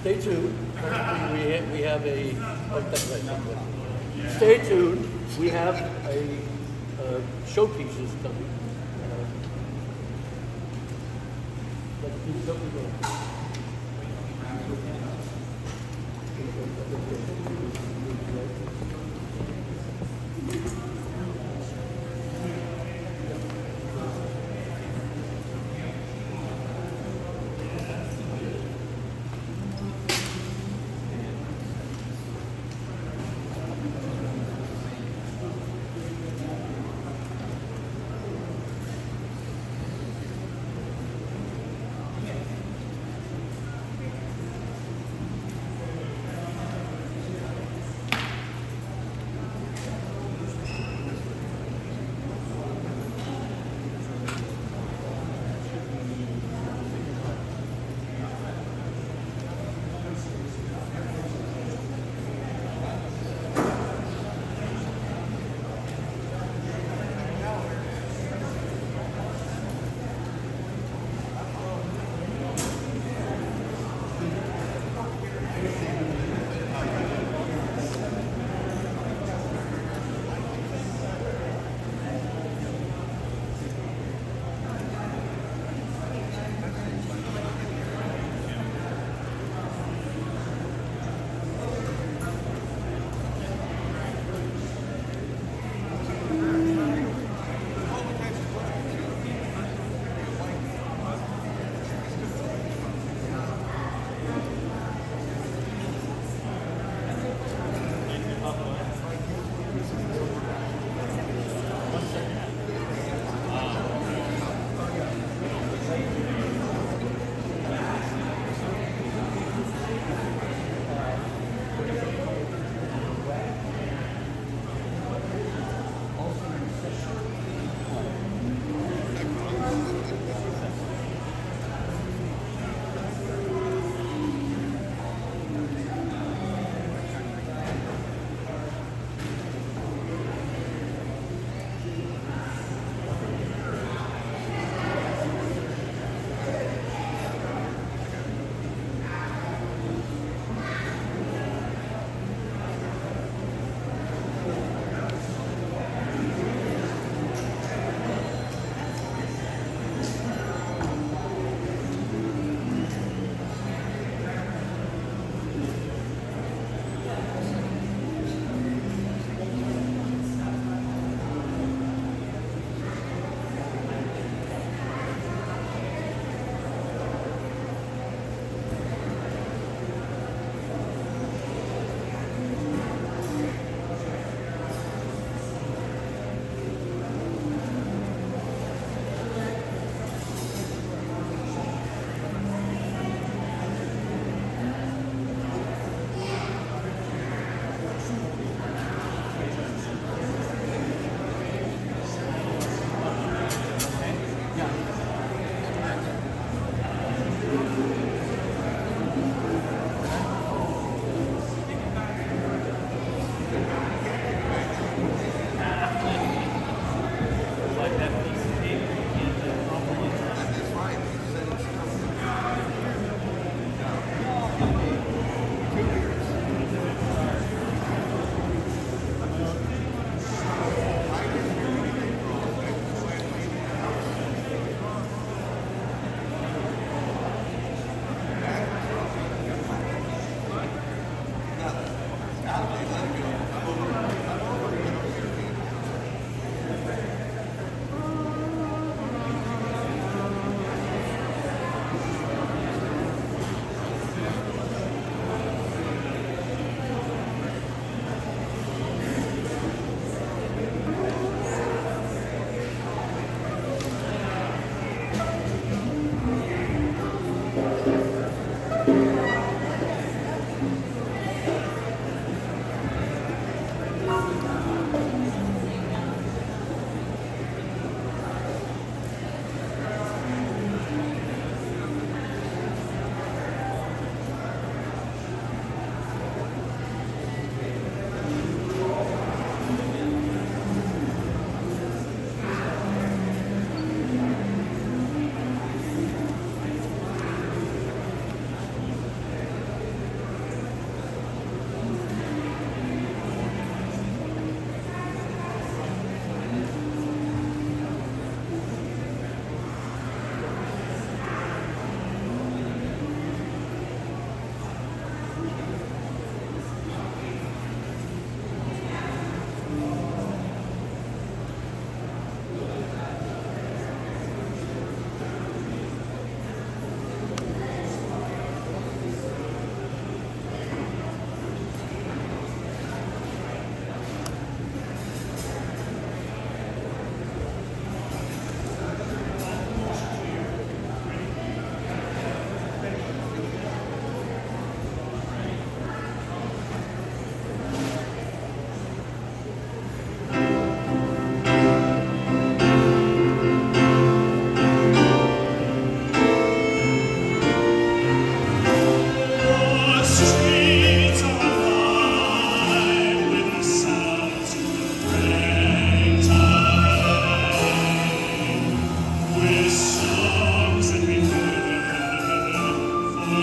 Stay tuned. We have a. Oh, that's right. Stay tuned. We have a showpieces coming. Let's do something else.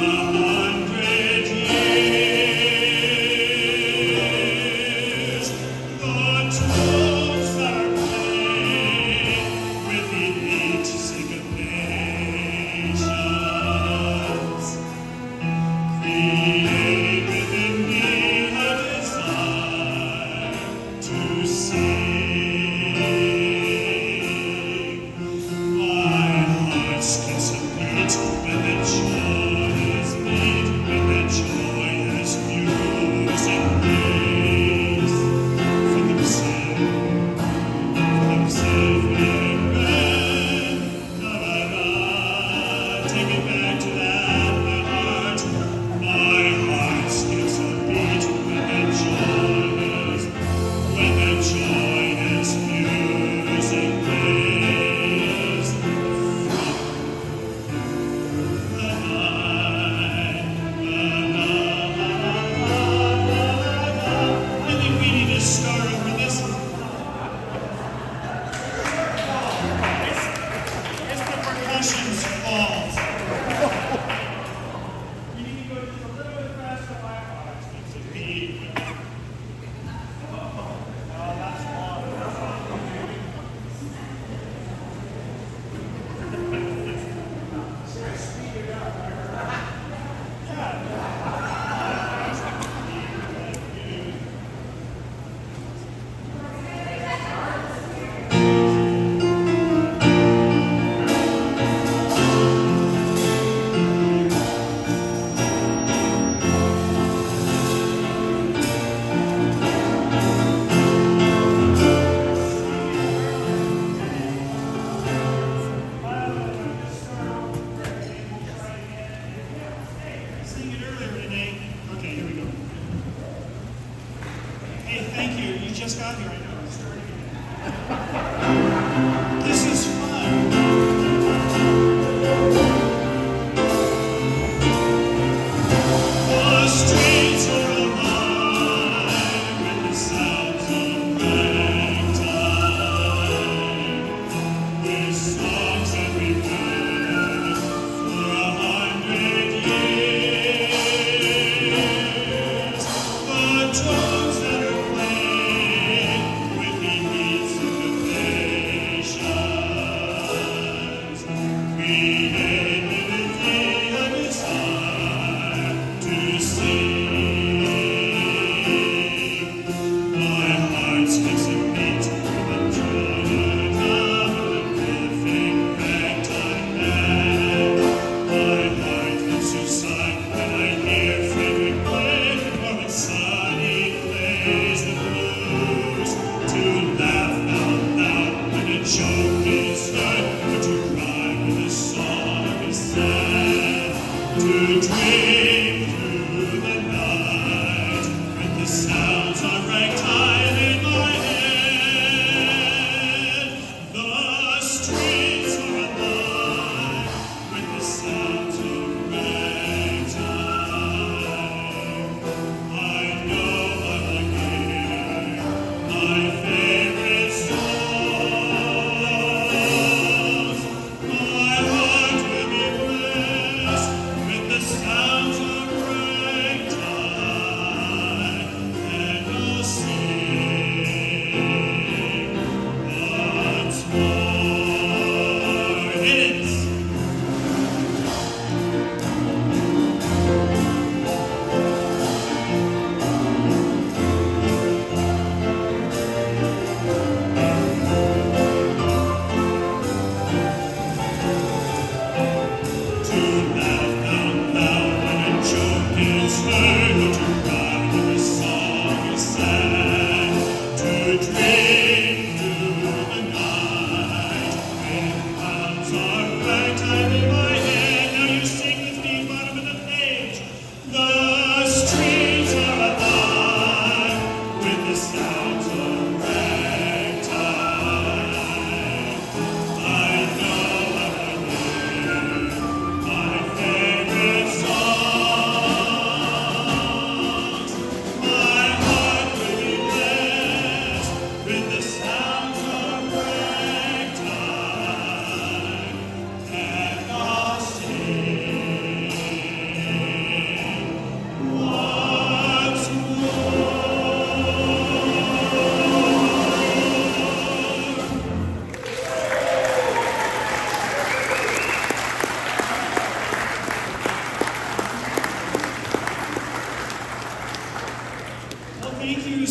songs.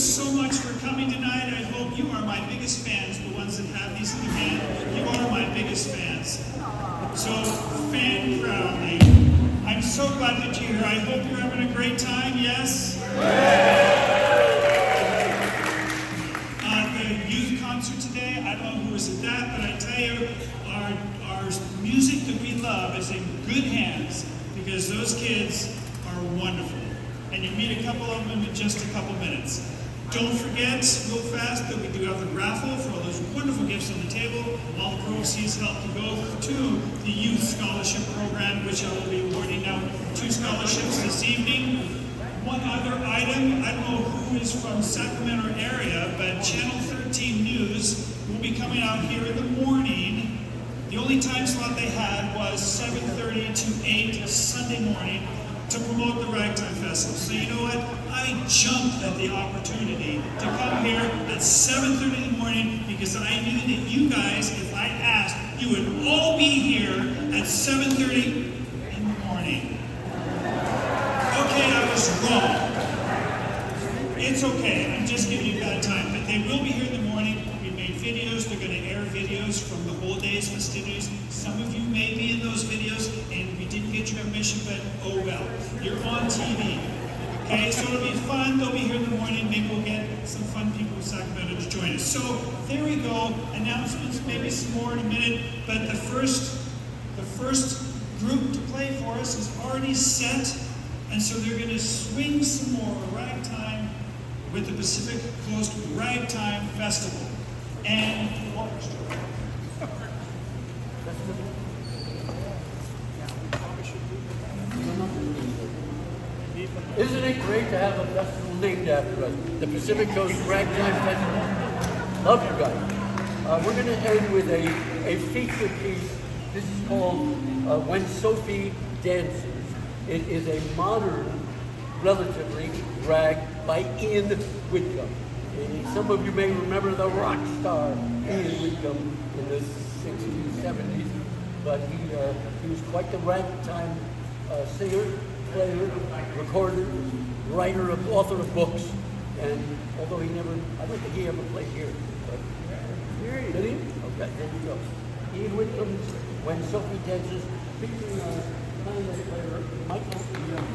so much for coming tonight. I hope you are my biggest fans, the ones that have these in hand. You are my biggest fans. So, fan proudly. I'm so glad that you're here. I hope you're having a great time, yes? The youth concert today, I don't know who was at that, but I tell you, our music that we love is in good hands because those kids are wonderful. And you meet a couple of them in just a couple minutes. Don't forget, real fast, that we do have the raffle for all those wonderful gifts on the table. All the proceeds help to go to the Youth Scholarship Program, which I will be awarding out 2 scholarships this evening. One other item, I don't know who is from Sacramento area, but Channel 13 News will be coming out here in the morning. The only time slot they had was 7:30 to 8 Sunday morning to promote the Ragtime Festival. So you know what? I jumped at the opportunity to come here at 7:30 in the morning because I knew that you guys, if I asked, you would all be here at 7:30 in the morning. Okay, I was wrong. It's okay, I'm just giving you a bad time, but they will be here in the morning. We made videos, they're going to air videos from the whole day's festivities. Some of you may be in those videos, and we didn't get your admission, but oh well, you're on TV. Okay, so it'll be fun, they'll be here in the morning, maybe we'll get some fun people from Sacramento to join us. So, there we go, announcements, maybe some more in a minute, but the first group to play for us is already set, and so they're going to swing some more ragtime with the Pacific Coast Ragtime Festival. And Isn't it great to have a festival named after us? The Pacific Coast Ragtime Festival. Love you guys. We're going to end with a feature piece. This is called When Sophie Dances. It is a modern, relatively, rag by Ian Whitcomb. Some of you may remember the rock star Ian Whitcomb in the 60s, 70s, but he was quite the ragtime singer, player, recorder, writer, author of books, and although I don't think he ever played here. But, did he? Okay, there you go. Ian Whitcomb's When Sophie Dances, featuring player Michael Young.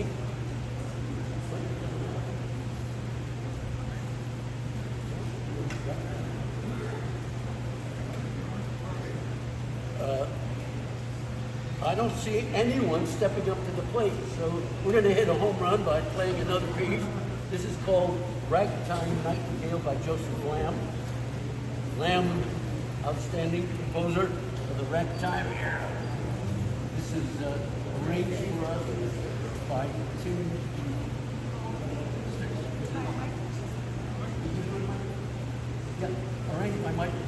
me. I don't see anyone stepping up to the plate, so we're going to hit a home run by playing another piece. This is called Ragtime Nightingale by Joseph Lamb. Lamb, outstanding composer of the ragtime era. This is arranged for us by Tim. Yeah, arranged by Michael.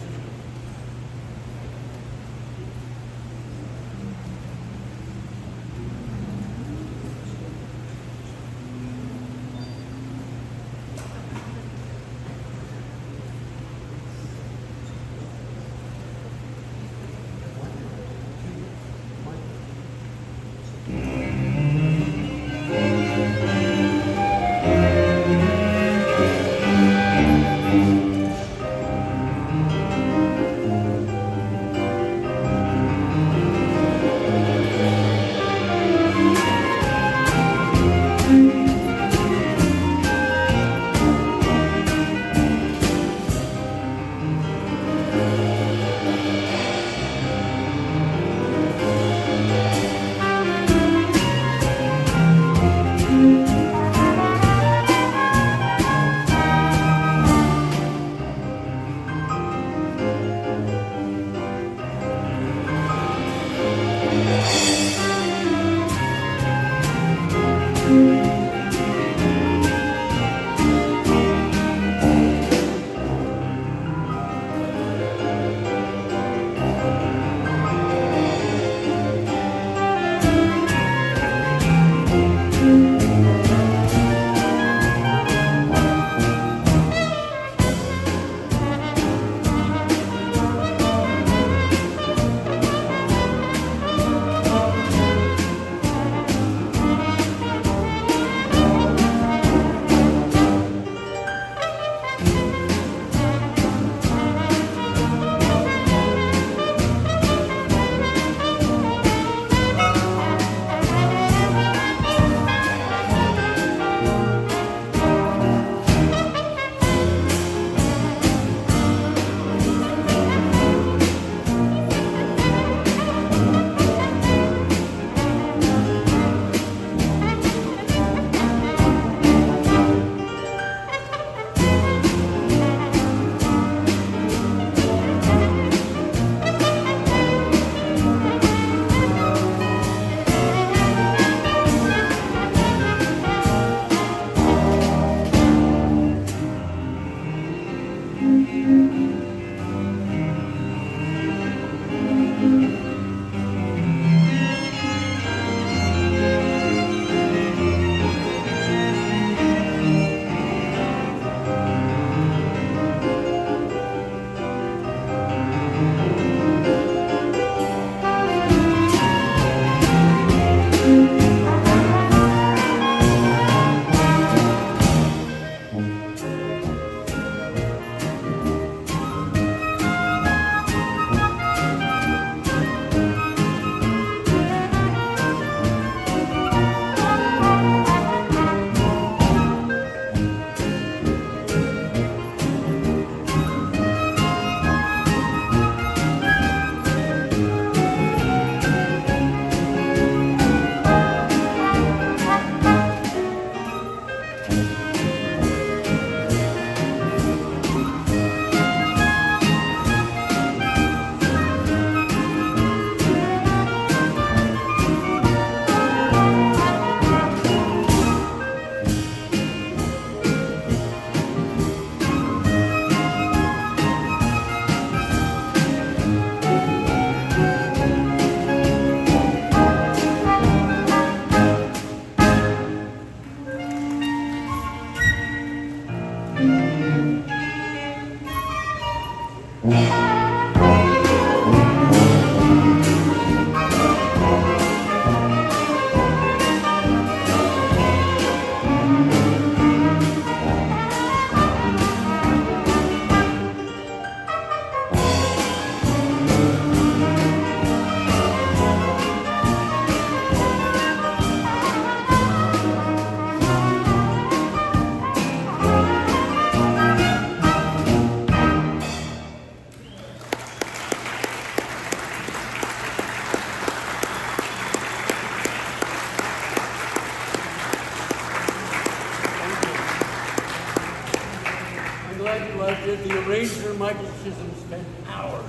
the arranger, Michael Chisholm, spent hours.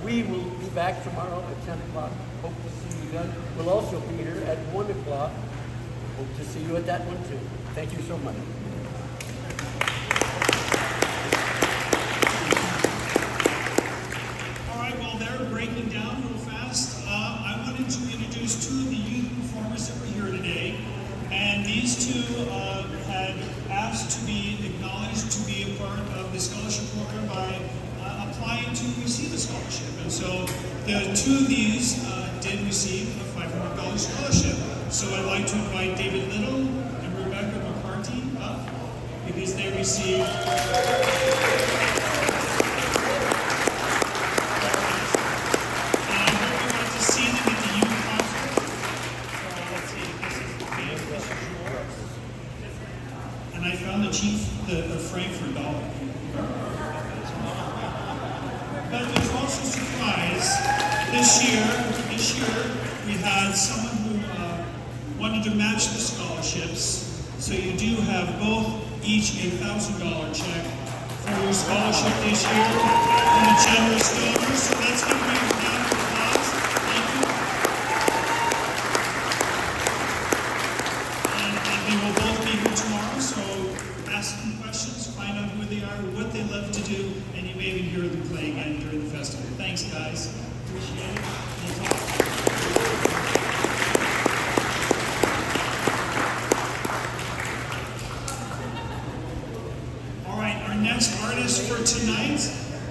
We will be back tomorrow at 10 o'clock. Hope to see you then. We'll also be here at 1 o'clock. Hope to see you at that one too. Thank you so much. All right, while they're breaking down real fast, I wanted to introduce two of the youth performers that were here today. And these two had asked to be acknowledged to be a part of the scholarship program by applying to receive a scholarship. And so the two of these did receive a $500 scholarship. So I'd like to invite David Little and Rebecca McCarthy up because they received the Frankfurt dollar. But there's also a surprise. This year we had someone who wanted to match the scholarships. So you do have both each a $1,000 check for your scholarship this year from the generous donors. So let's give them a round of applause. Thank you. And they will both be here tomorrow. So ask them questions, find out who they are, what they love to do, and you may even hear them play again during the festival. Thanks, guys. Appreciate it. We'll talk. All right, our next artist for tonight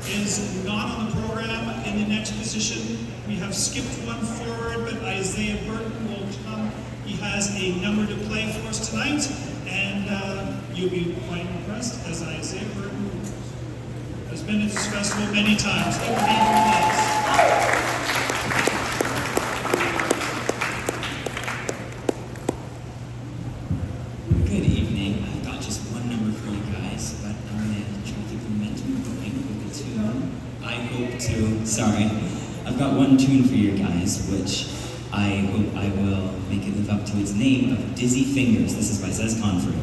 is not on the program in the next position. We have skipped one forward, but Isaiah Burton will come. He has a number to play for us tonight. And you'll be quite impressed, as Isaiah Burton has been at this festival many times. Give a round of applause. Good evening. I've got just one number for you guys, but I'm going to try to keep the momentum going with the tune. I hope to. Sorry. I've got one tune for you guys, which I hope I will make it live up to its name of Dizzy Fingers. This is by Zez Confrey.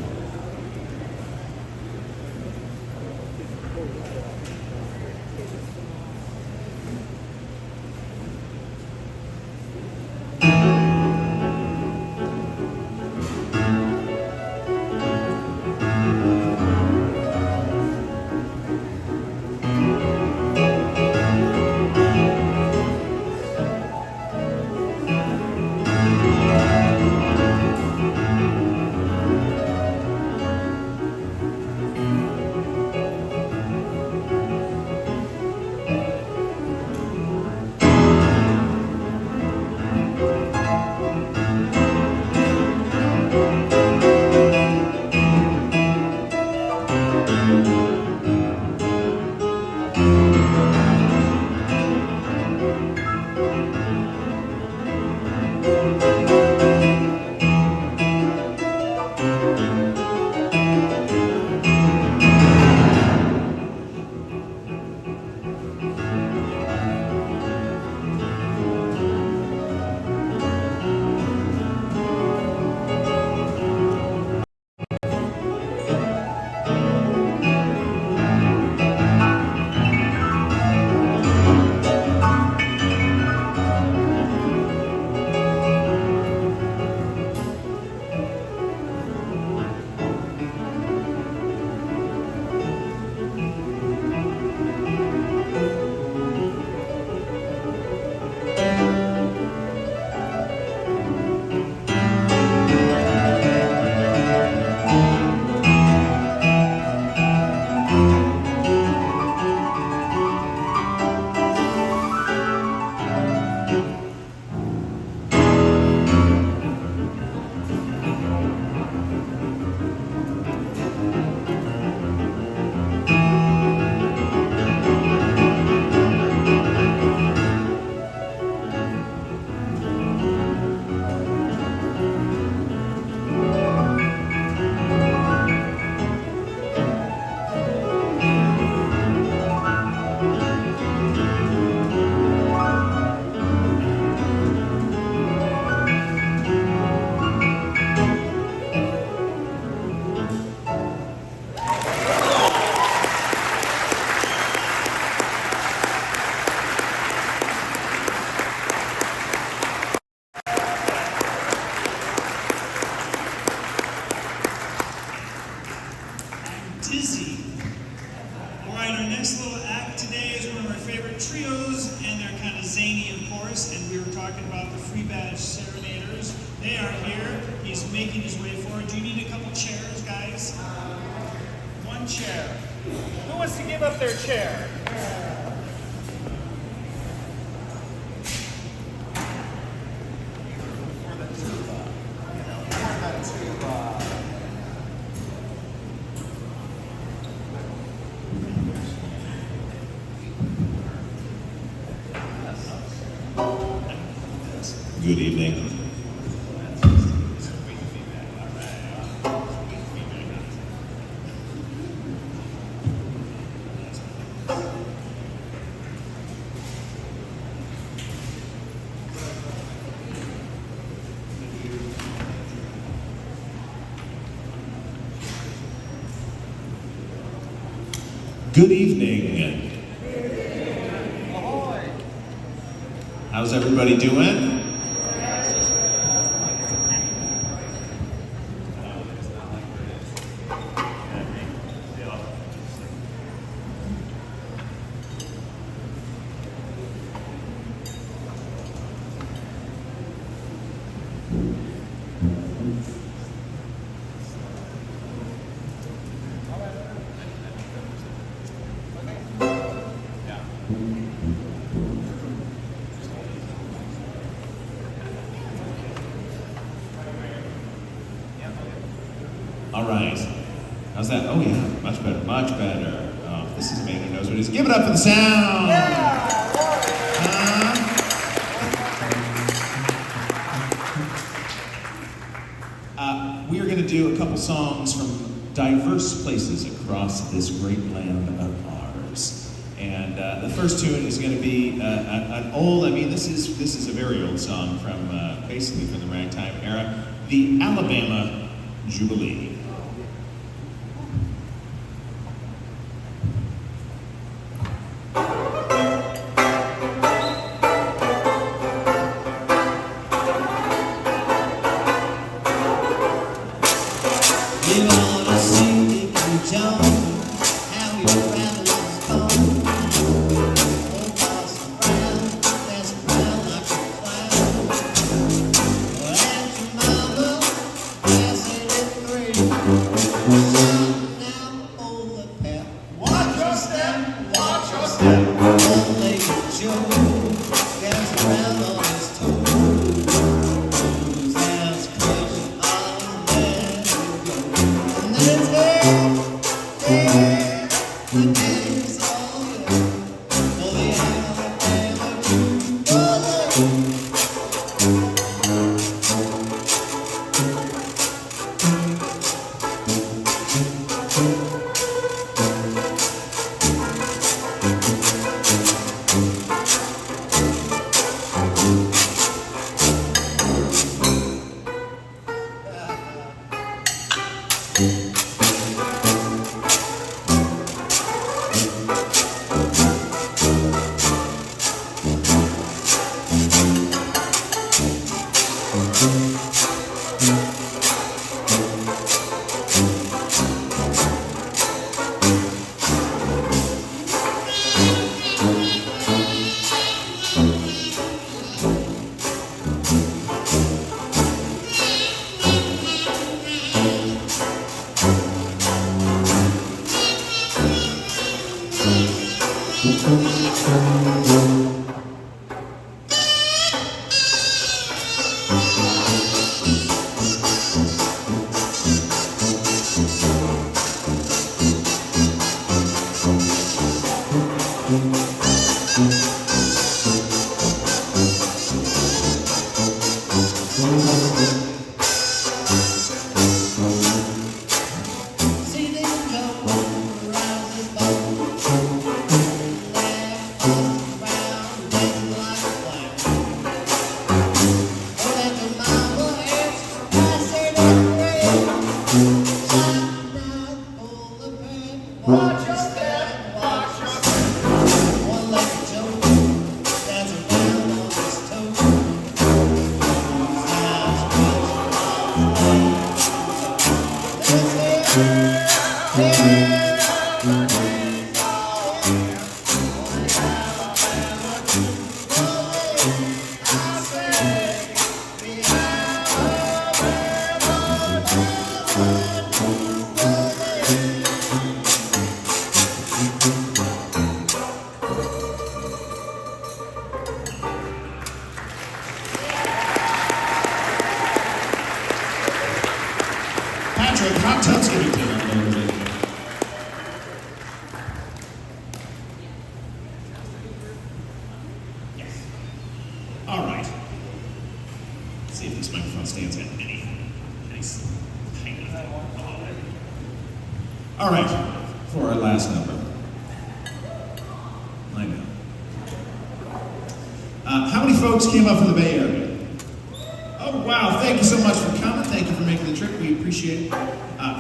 Do you need a couple chairs, guys? One chair. Who wants to give up their chair? Good evening. Good evening. How's everybody doing? All right. How's that? Oh yeah, much better, much better. Oh, this is a man who knows what it is. Give it up for the sound. We are going to do a couple songs from diverse places across this great land of ours. And the first tune is going to be an old. I mean, this is a very old song from basically from the Ragtime era, the Alabama Jubilee. You wanna see if you don't, how your family is gone. Oh, pass around, that's around like a cloud. Well, and your mama, passing it through. Now, hold the pep. Watch your step, watch your step. Old lady Joe, gets around on his toes. Who's as crazy on that? Let's go, yeah, the game's all yours. Oh, the Alabama Jubilee. See them go around the boat, laugh all around. Patrick Hot Tub Skivington. Yes. All right. Let's see if this microphone stands got any nice kind of. All right, for our last number. I know. How many folks came up from the Bay Area? Oh, wow, thank you so much for coming. Thank you for making the trip. We appreciate it.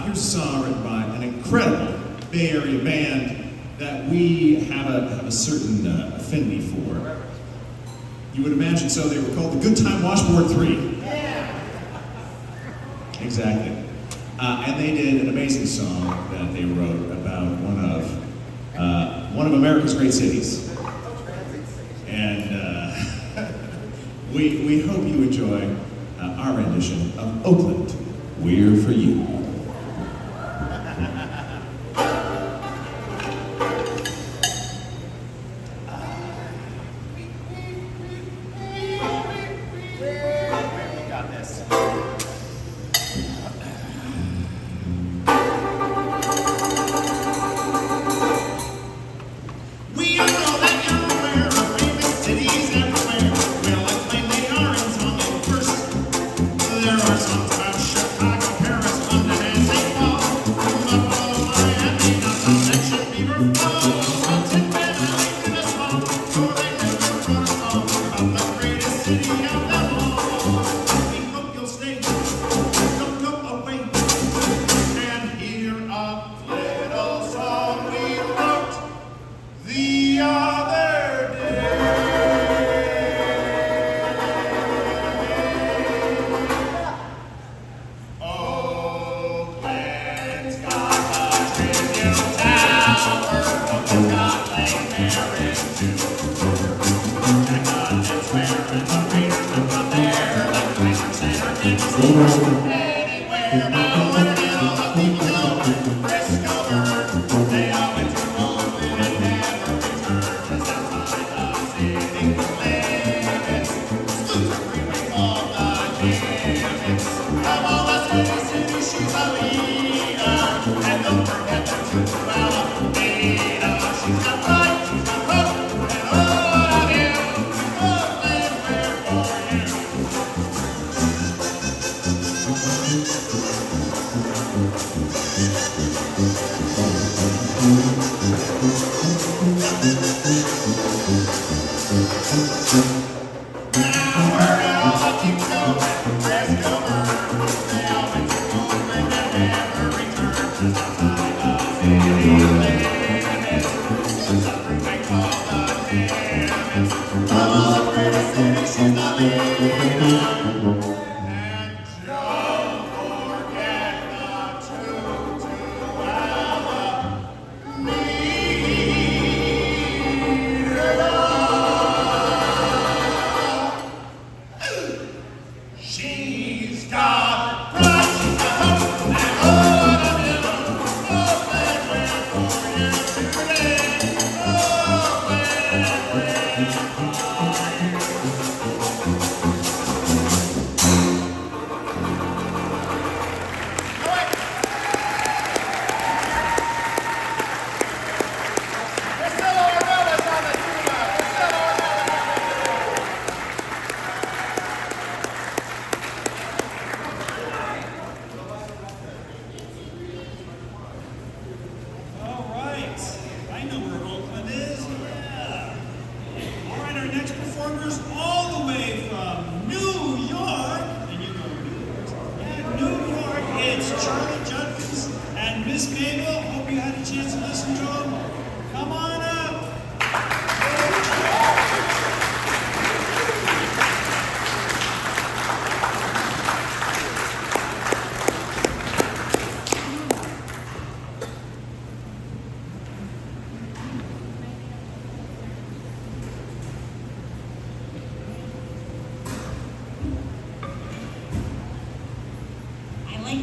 Here's a song written by an incredible Bay Area band that we have a certain affinity for. You would imagine so. They were called the Good Time Washboard 3. Yeah. Exactly. And they did an amazing song that they wrote about one of America's great cities. And we hope you enjoy our rendition of Oakland, We're For You.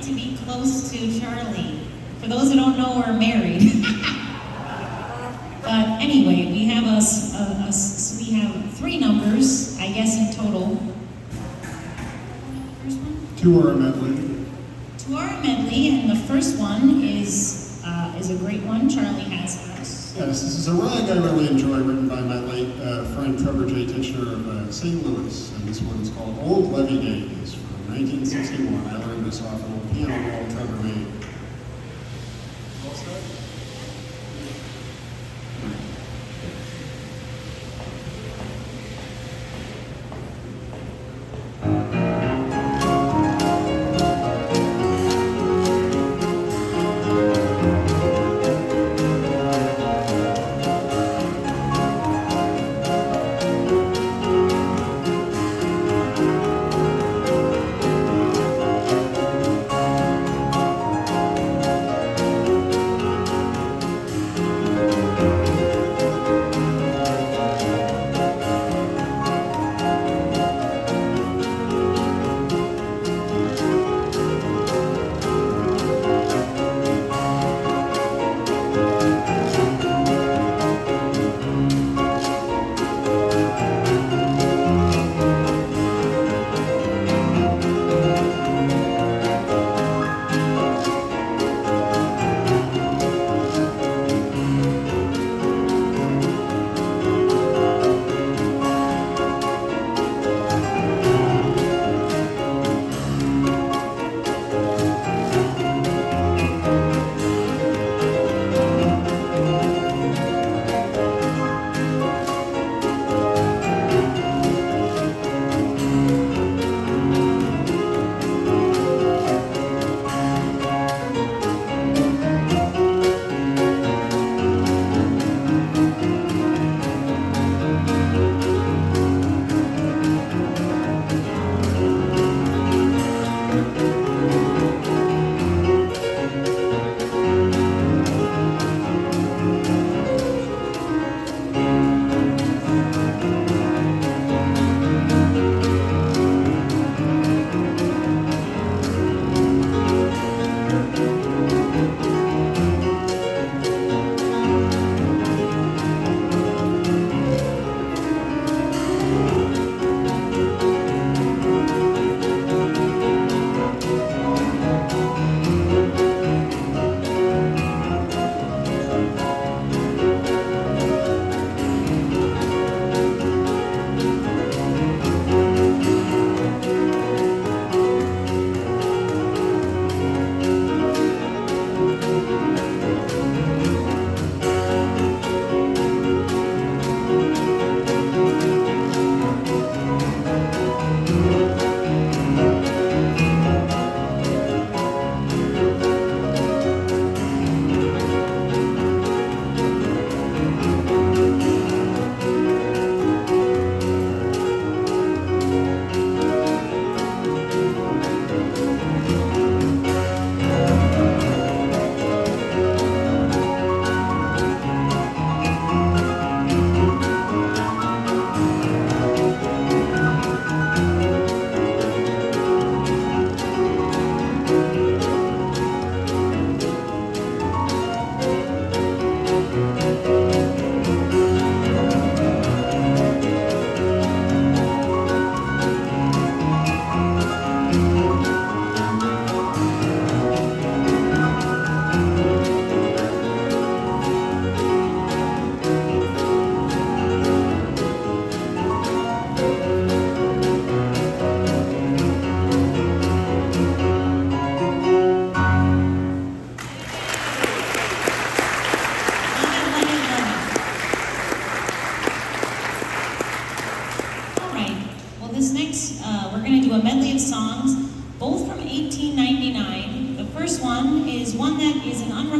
To be close to Charlie. For those who don't know, we're married. But anyway, we have we have 3 numbers, I guess, in total. First one? To our medley. To our medley, first one is a great one Charlie has for us. Yes, this is a rag I really enjoy, written by my late friend Trevor J. Titchener of St. Louis. And this one's called Old Levee Days from 1961. I learned this off an old piano roll Trevor made. All set?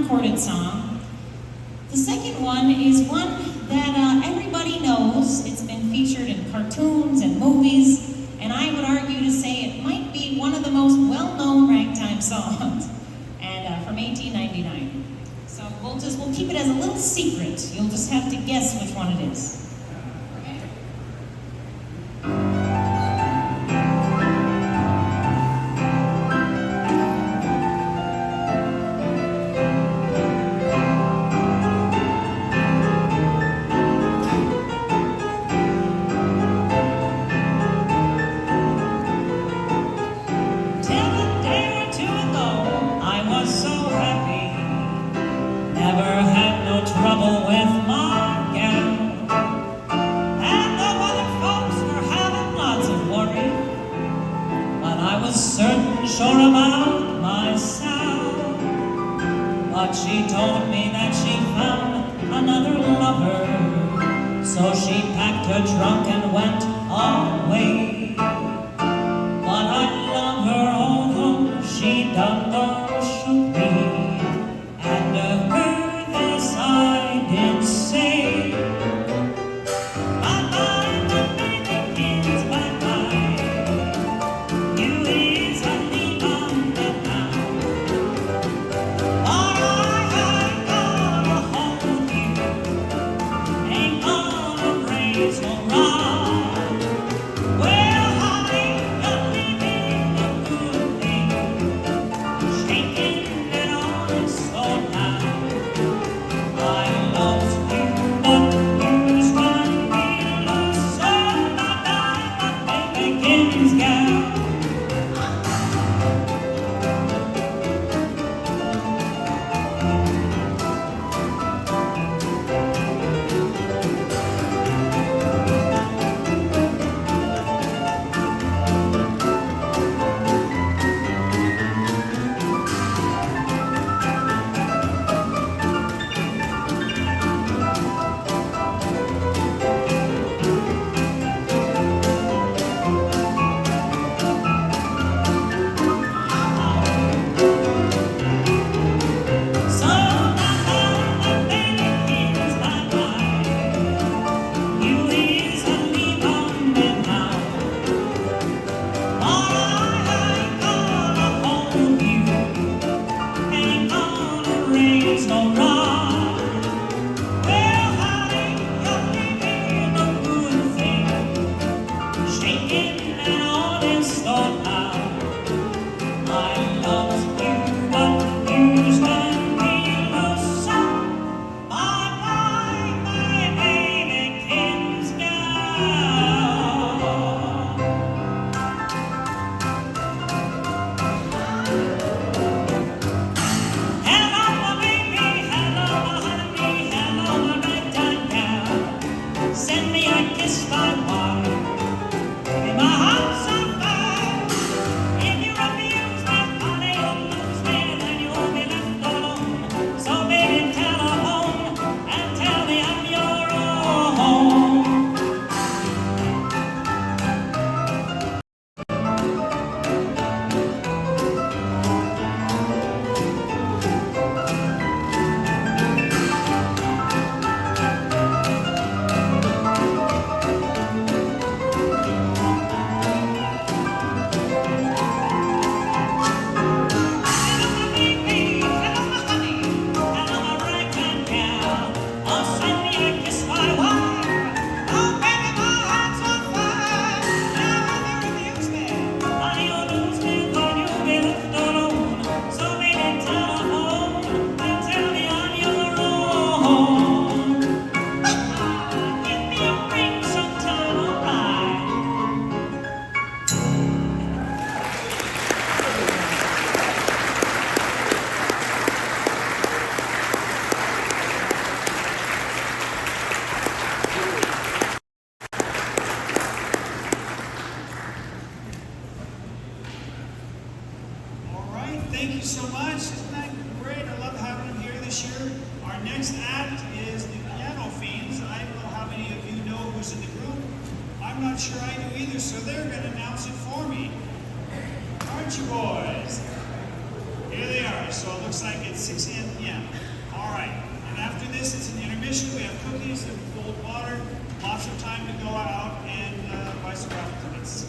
unrecorded song. The second one is one that everybody knows. It's been featured in cartoons and movies, and I would argue to say it might be one of the most well-known ragtime songs, and from 1899. So we'll keep it as a little secret. You'll just have to guess which one it is. So myself. But she told me that she found another lover, so she packed her trunk and went away. But I love her although she done shook me, and to her this I did say, bye-bye, my baby kids, bye-bye. You is a leave on me now. I gotta hold you, ain't gonna raise no rod. Well, honey, you're leaving a good thing, shaking it on so now. I lost you, but you's gonna be lost, so bye-bye, my baby Kim's gal. So bye-bye, my baby Kim's bye-bye. You is a leave on me now. I ain't gonna hold you, ain't gonna raise no rod. Well, honey, you're leaving a good thing, shaking an honest thought now. I love you, but you's done me loose, so bye-bye, my baby Kim's gal. Hello, my baby, hello, my honey, hello, my ragtime gal. Send me a kiss by wire, and my heart's on fire. If you refuse me, honey, you'll lose me, then you'll be left alone. So baby, telephone and tell me I'm your own. Hello, my baby, hello, my honey, hello, my ragtime gal. Oh, send me a kiss by wire. Oh, baby, my heart's on fire. Now if you refuse me, honey, you'll lose me, then you'll be left alone. So baby, telephone and tell me I'm your own. Give me a ring sometime, alright. All right, thank you so much. Isn't that great? I love having them here this year. Our next act is the Piano Fiends. I don't know how many of you know who's in the group. I'm not sure I do either, so they're going to announce it for me. Aren't you boys? Here they are. So it looks like it's 6 p.m. All right. And after this, it's an intermission. We have cookies and cold water. Lots of time to go out and buy some raffle tickets.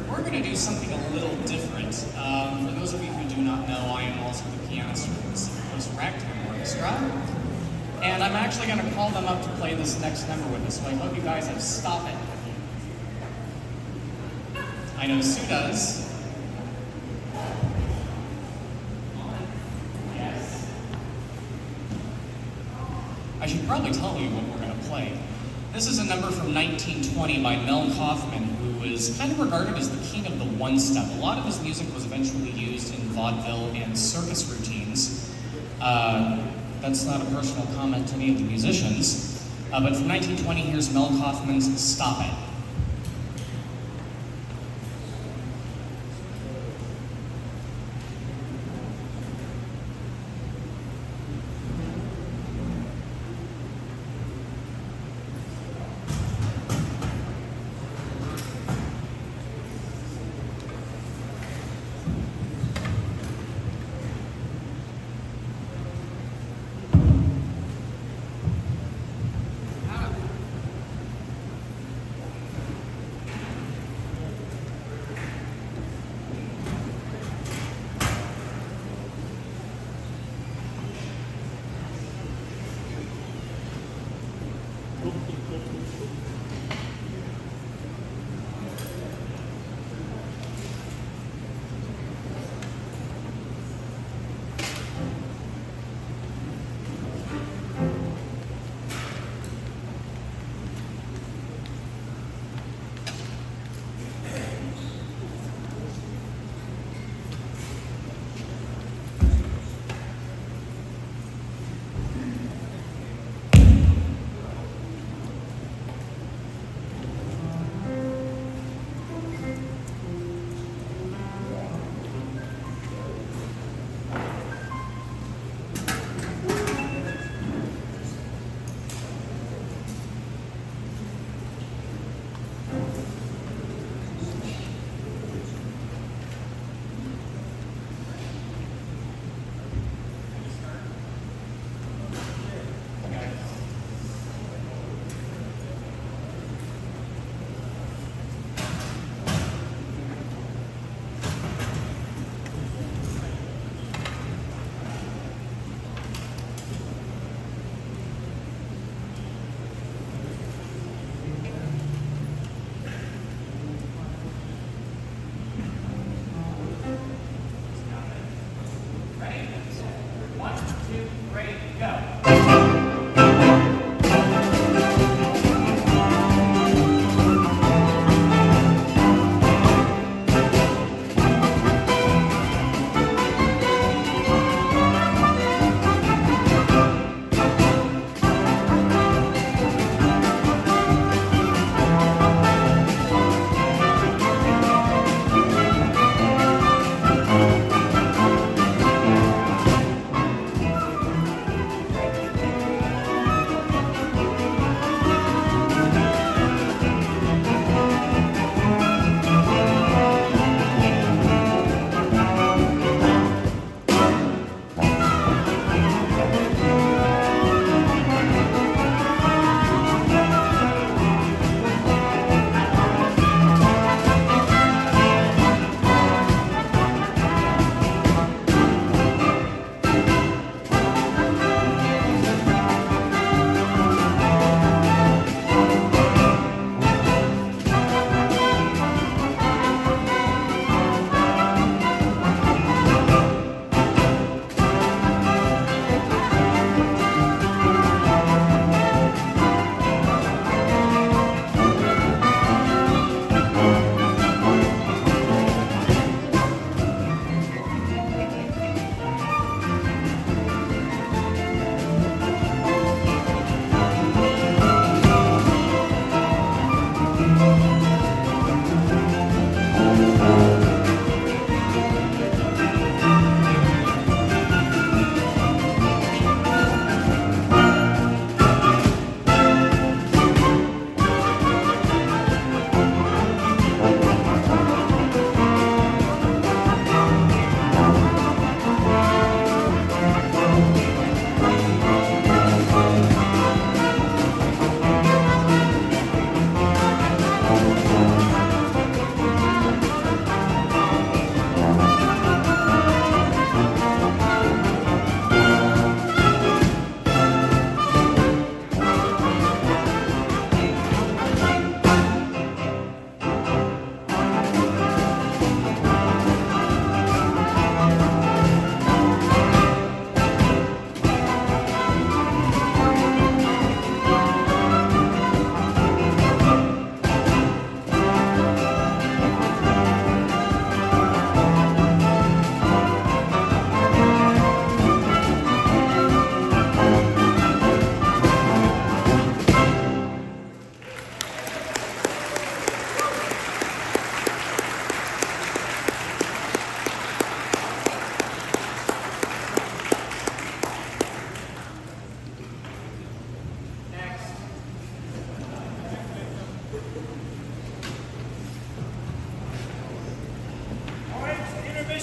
We're going to do something a little different. For those of you who do not know, I am also the pianist for the St. Louis Ragtime Orchestra. And I'm actually going to call them up to play this next number with us, so I hope you guys have Stop It. I know Sue does. Yes. I should probably tell you what we're going to play. This is a number from 1920 by Mel Kaufman, who is kind of regarded as the king of the one-step. A lot of his music was eventually used in vaudeville and circus routines. That's not a personal comment to any of the musicians. But from 1920, here's Mel Kaufman's Stop It.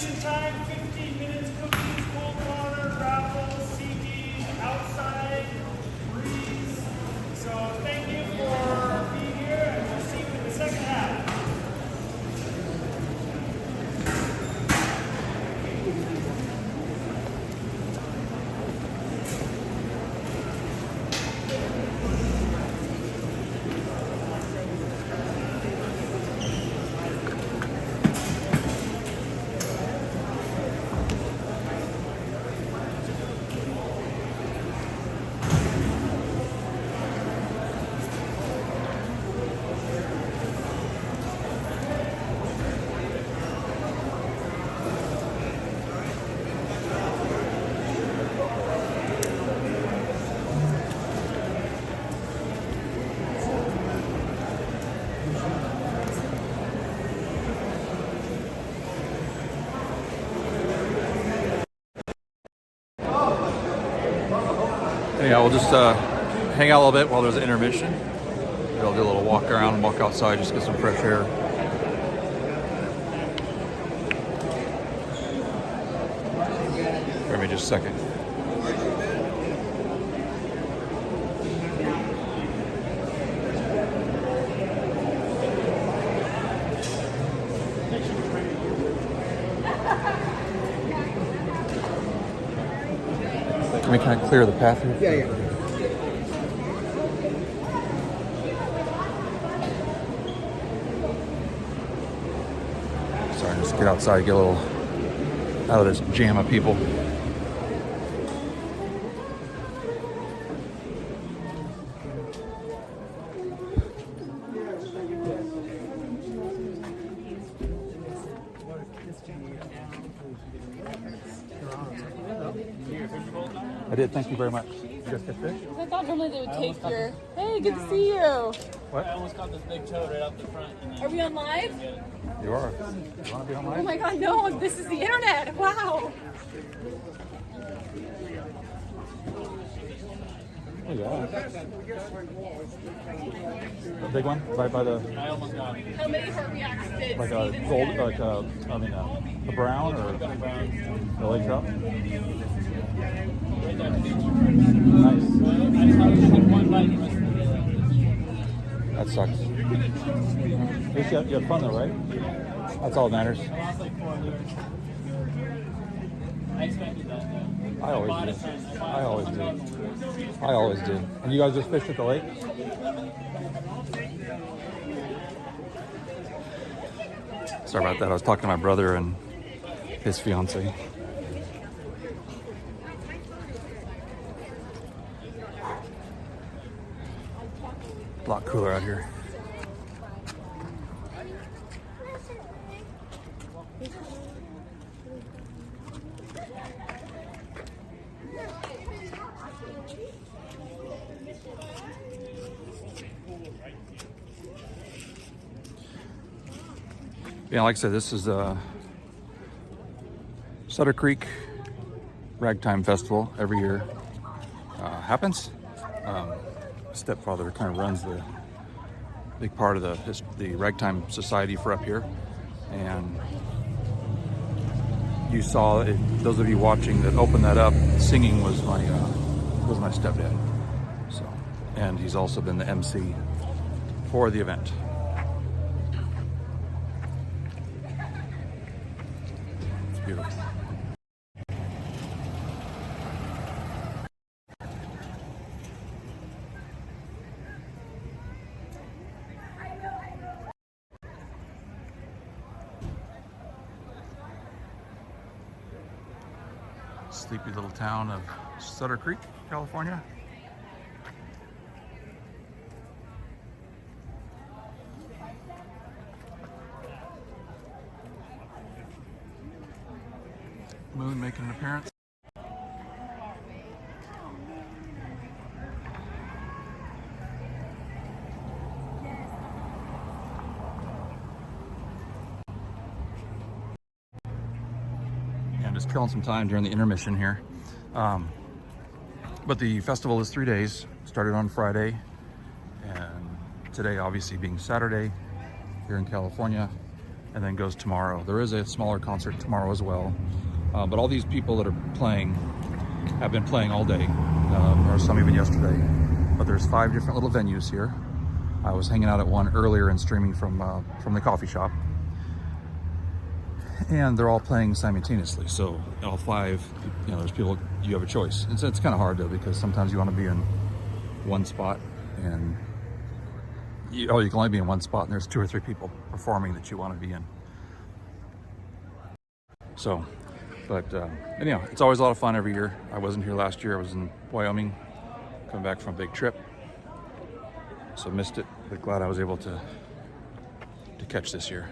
Intermission time, 15 minutes, cookies, cold water, raffle, CDs, outside, breeze. So thank you for being here, and we'll see you in the second half. Yeah, we'll just hang out a little bit while there's an intermission. We'll do a little walk around and walk outside, just get some fresh air. Give me just a second. Can we kind of clear the path here? Yeah. Sorry, just get outside, get a little out of this jam of people. I did, thank you very much. You guys get fish? I thought normally they would take your. Hey, good to see you. What? I almost caught this big toad right off the front. Are we on live? You are. You want to be on Oh live? my god, no, this is the internet. Wow. Yeah. The big one, right by the, I almost got it. How many heart reacts did like a Steven gold, say? like a, I mean, the brown or the lake trout? Right there. Nice. I just had one bite and missed it. That sucks. At least you had fun though, right? That's all that matters. I lost like 4 lures. I expected that though. I always bought do. a ton. I always do. lures. I always do. And you guys just fished at the lake? Sorry about that. I was talking to my brother and his fiance. A lot cooler out here. Yeah, like I said, this is Sutter Creek Ragtime Festival every year. Happens. Stepfather kind of runs the big part of the Ragtime Society for up here, and you saw it, those of you watching that opened that up. Singing was my stepdad. So, and he's also been the MC for the event. It's beautiful. Sleepy little town of Sutter Creek, California. Moon making an appearance. And just killing some time during the intermission here. But the festival is 3 days. Started on Friday, and today obviously being Saturday here in California. and then goes tomorrow. There is a smaller concert tomorrow as well. But all these people that are playing have been playing all day, or some even yesterday. But there's 5 different little venues here. I was hanging out at one earlier and streaming from the coffee shop. And they're all playing simultaneously. So all 5, you know, there's people, you have a choice. It's kind of hard though, because sometimes you want to be in one spot and you can only be in one spot and there's 2 or 3 people performing that you want to be in. So, but anyhow, it's always a lot of fun every year. I wasn't here last year. I was in Wyoming, coming back from a big trip. So missed it, but glad I was able to catch this year.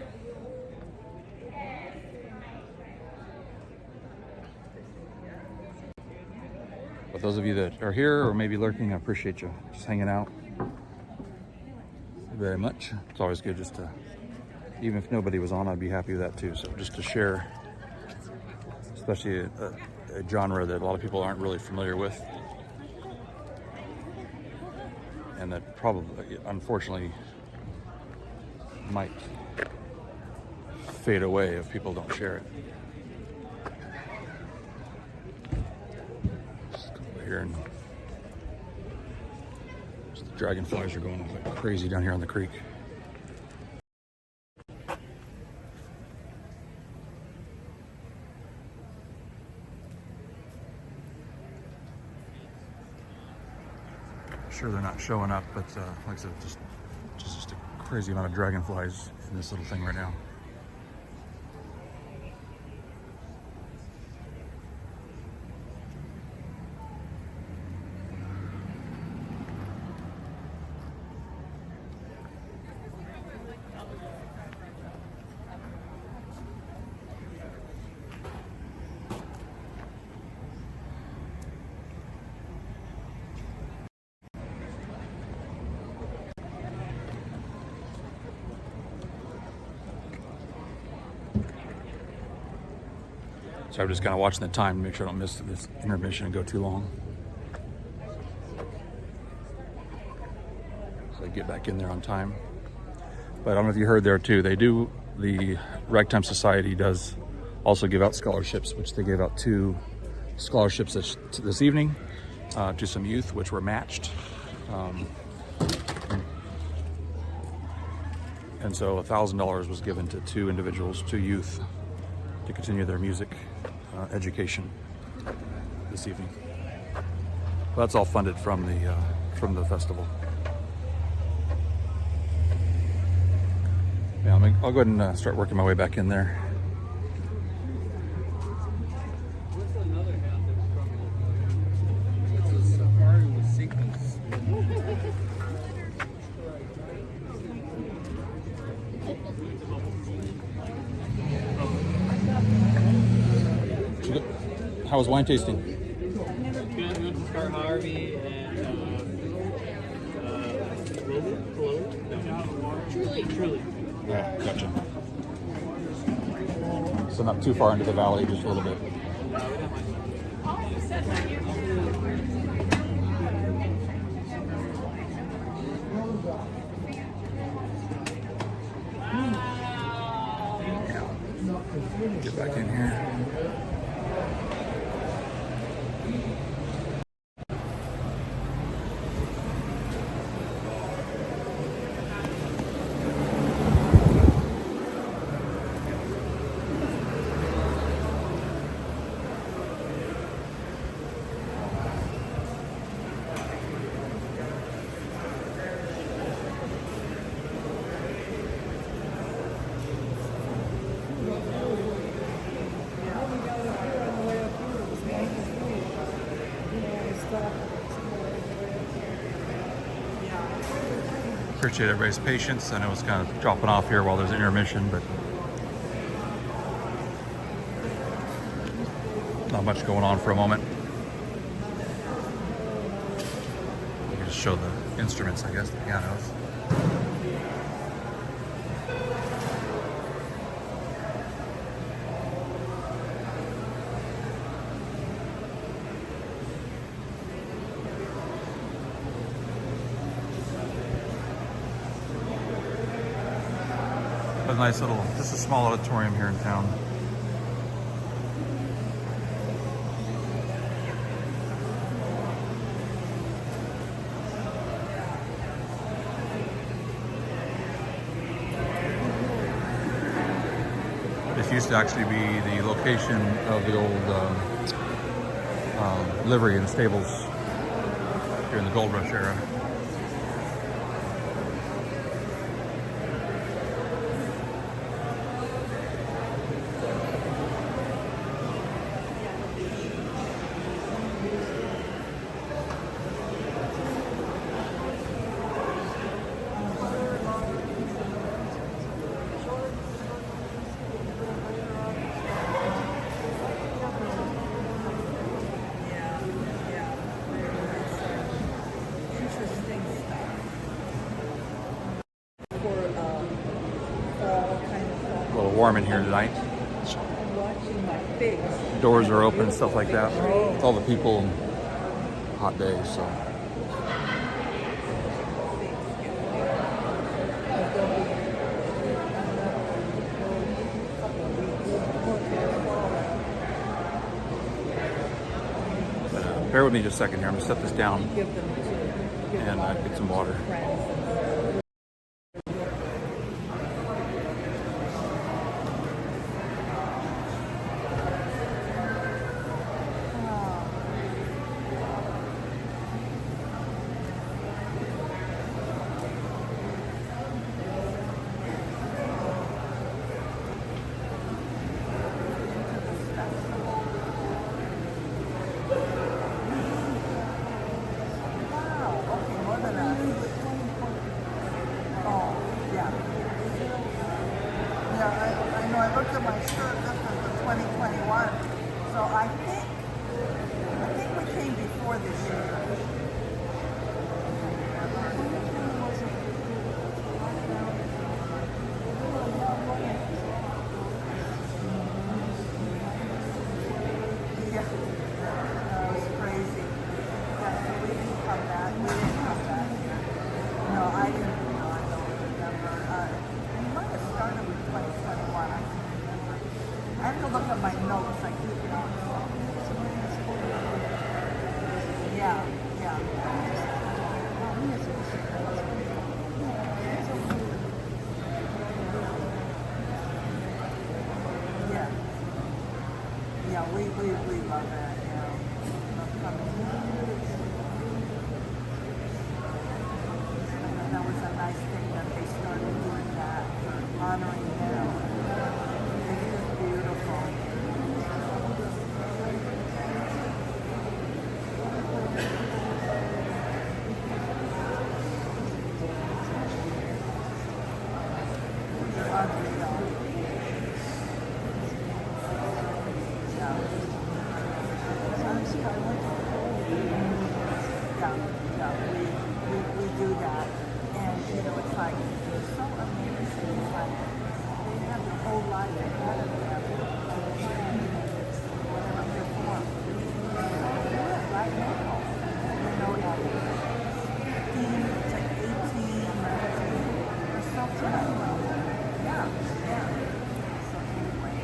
But those of you that are here or maybe lurking, I appreciate you just hanging out very much. It's always good just to, even if nobody was on, I'd be happy with that too. So just to share, especially a genre that a lot of people aren't really familiar with, and that probably, unfortunately, might fade away if people don't share it. Just come over here and just the dragonflies are going like crazy down here on the creek. Sure they're not showing up, but like I said, just a crazy amount of dragonflies in this little thing right now. So I'm just kind of watching the time to make sure I don't miss this intermission and go too long. So I get back in there on time. But I don't know if you heard there too, the Ragtime Society does also give out scholarships, which they gave out 2 scholarships this evening to some youth, which were matched. And so $1,000 was given to 2 individuals, 2 youth, to continue their music education this evening. Well, that's all funded from the festival. Yeah, I'll go ahead and start working my way back in there. How was wine tasting? Good. We went to Scar Harvey and Truly. Yeah, gotcha. So not too far into the valley, just a little bit. Get back in here. Appreciate everybody's patience. I know it's kind of dropping off here while there's an intermission, but not much going on for a moment. We can just show the instruments, I guess, the pianos. a nice little, just a small auditorium here in town. This used to actually be the location of the old livery and stables during the gold rush era. A little warm in here tonight. Doors are open and stuff like that. With all the people and hot days, so. Bear with me just a second here. I'm gonna set this down and get some water. I looked at my shirt, this was the 2021. So I think we came before this year. Yeah, that was crazy. Yeah, so we didn't come back. We didn't come back here. No, I didn't. No, I don't remember. We might have started with 2021. I have to look at my notes. I keep notes. Yeah, yeah. Yeah. Yeah, we love it. Yeah. And that was a nice thing that they started doing that for honoring them. It is beautiful. We do that, and it's like it's so amazing. It's like they have their whole life ahead of them. Whatever they're for, do it right now. At 15 to 18, they're so good. Yeah. So anyway,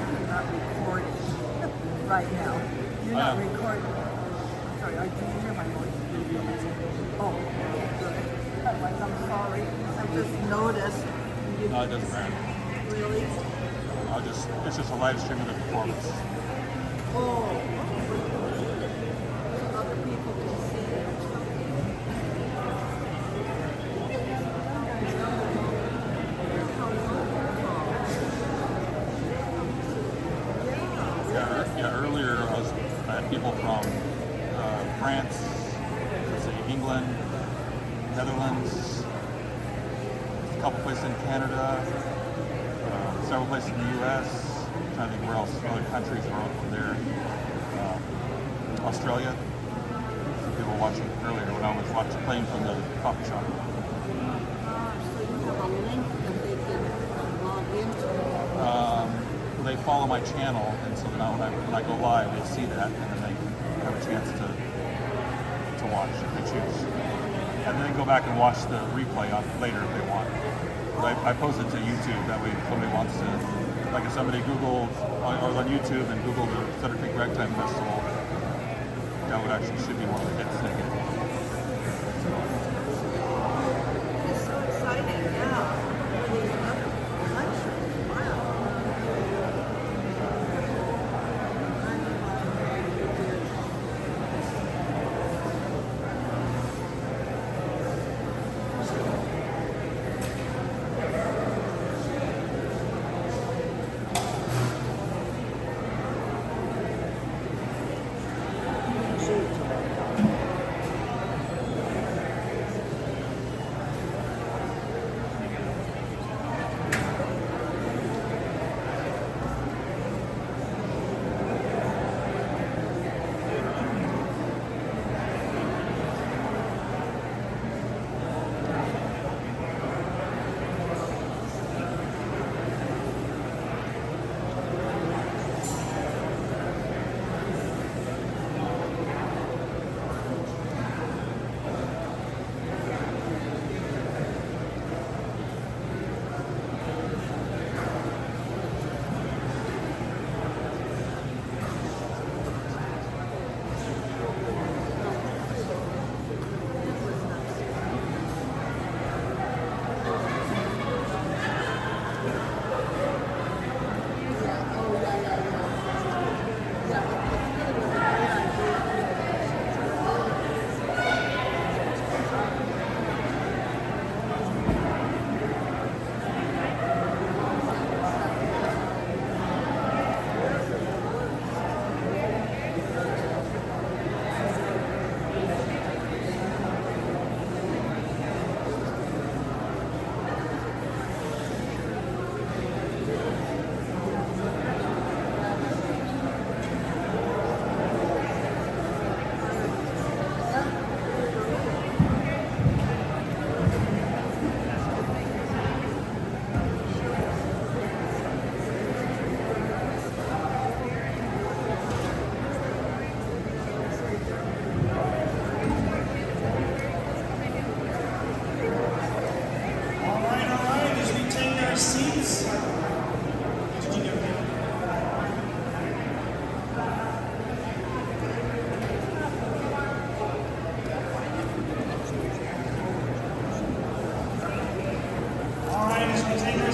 you're not recording right now. You're not recording. Sorry, can you hear my voice? Oh, good. I'm sorry. I just noticed. No, it doesn't matter. Really? It's just a live stream of the performance. Oh. So other people can see it. Yeah, earlier I had people from France, England, Netherlands, a couple places in Canada, several places in the U.S. I'm trying to think where else, other countries were over there. Australia. Some people watching earlier when I was playing from the coffee shop. So you have a link that they can log into. They follow my channel, and so now when I go live, they see that, and then they have a chance to watch if they choose. and then go back and watch the replay on later if they want. But I post it to YouTube. That way, if somebody wants to, like if somebody Googled or on YouTube and Googled the Sutter Creek Ragtime Festival, that would actually should be one of the hits they get. It's so exciting, yeah. For these other countries, wow.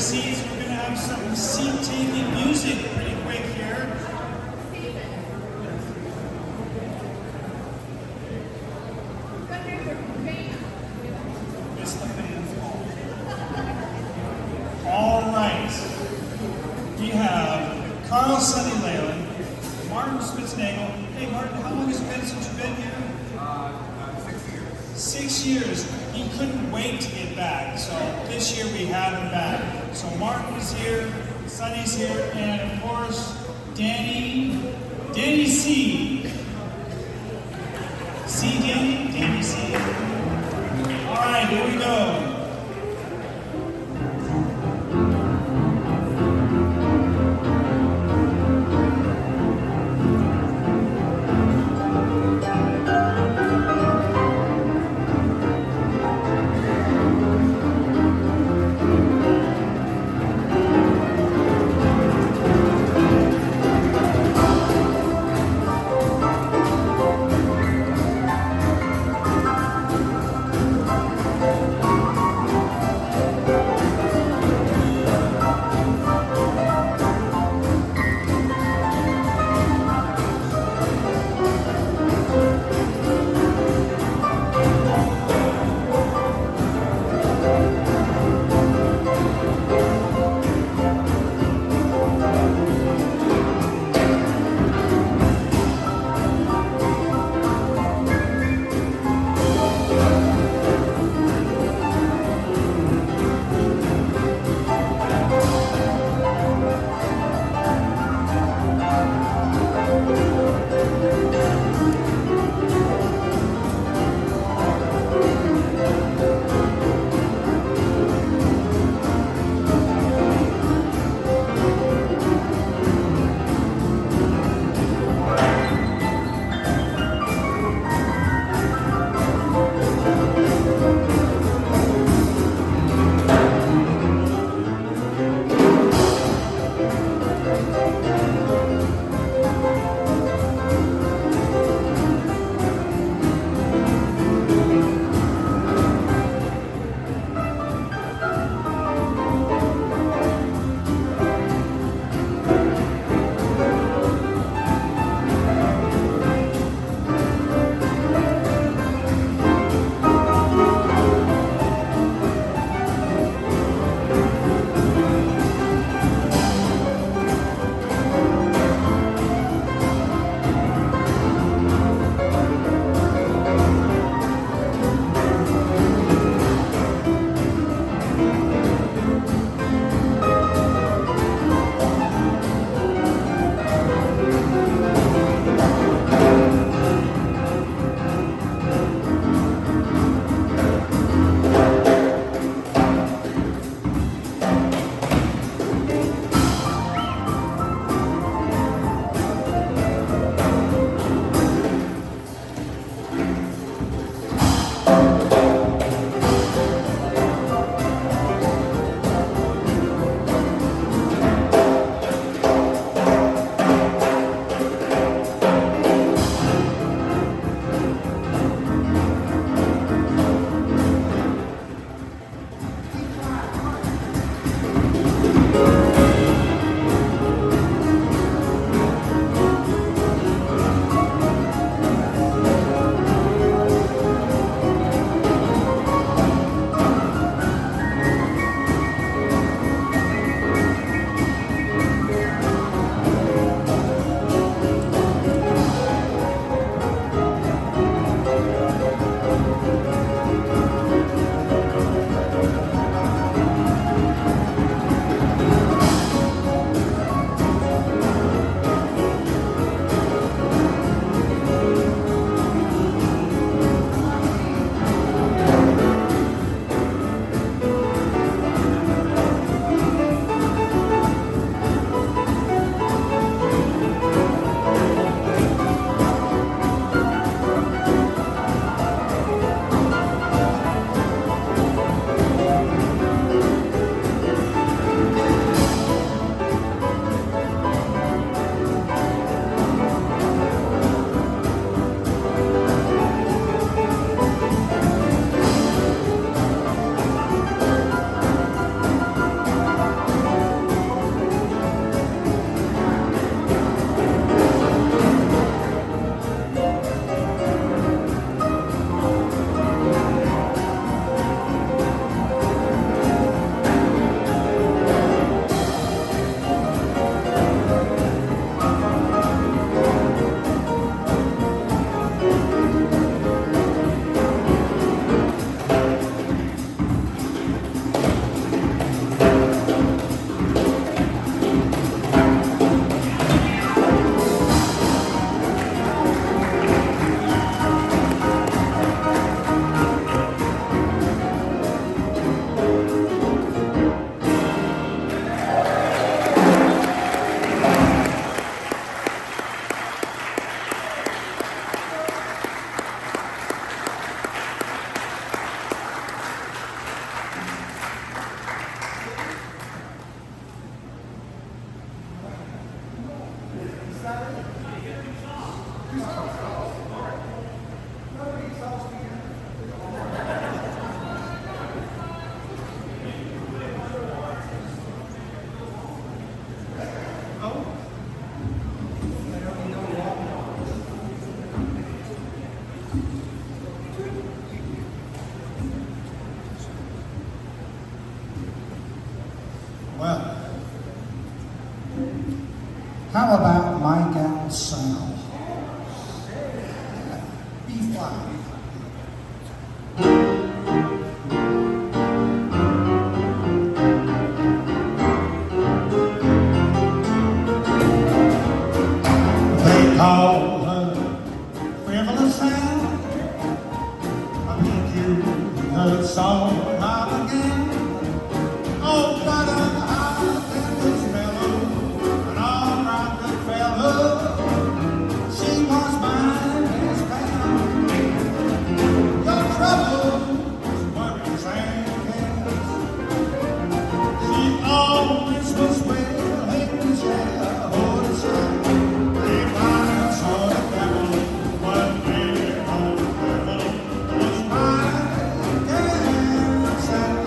Seats. We're going to have some seat-taking music pretty quick here. All right. We have Carl Sonny Leyland, Martin Spitznagel. Hey, Martin, how long has it been since you've been here? 6 years. 6 years. He couldn't wait to get back, so this year we have him back. So Martin is here, Sonny's here, and of course, Danny C. C, Danny? Danny C. All right, here we go. Well, how about my gal Sal? B flat. They call her frivolous Sal. I think you heard song how again. Oh, what a high tempest mellow, an all-right good fellow. She was my best pal. Your troubles, worries and cares. She always was well able to share all the time. They find sort of devil, one day on the devil was my gal Sal.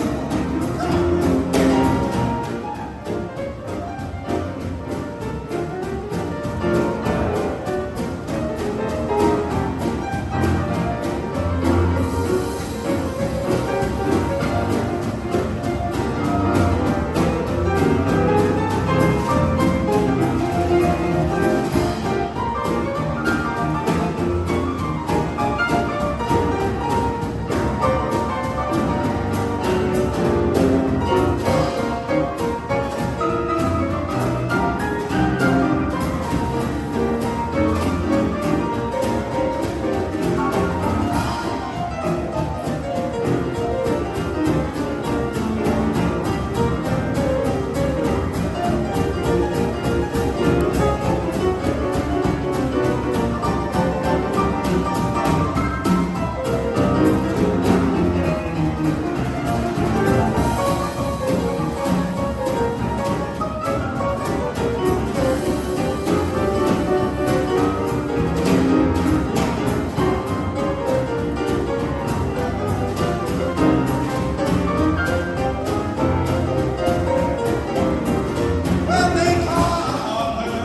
Well, they call her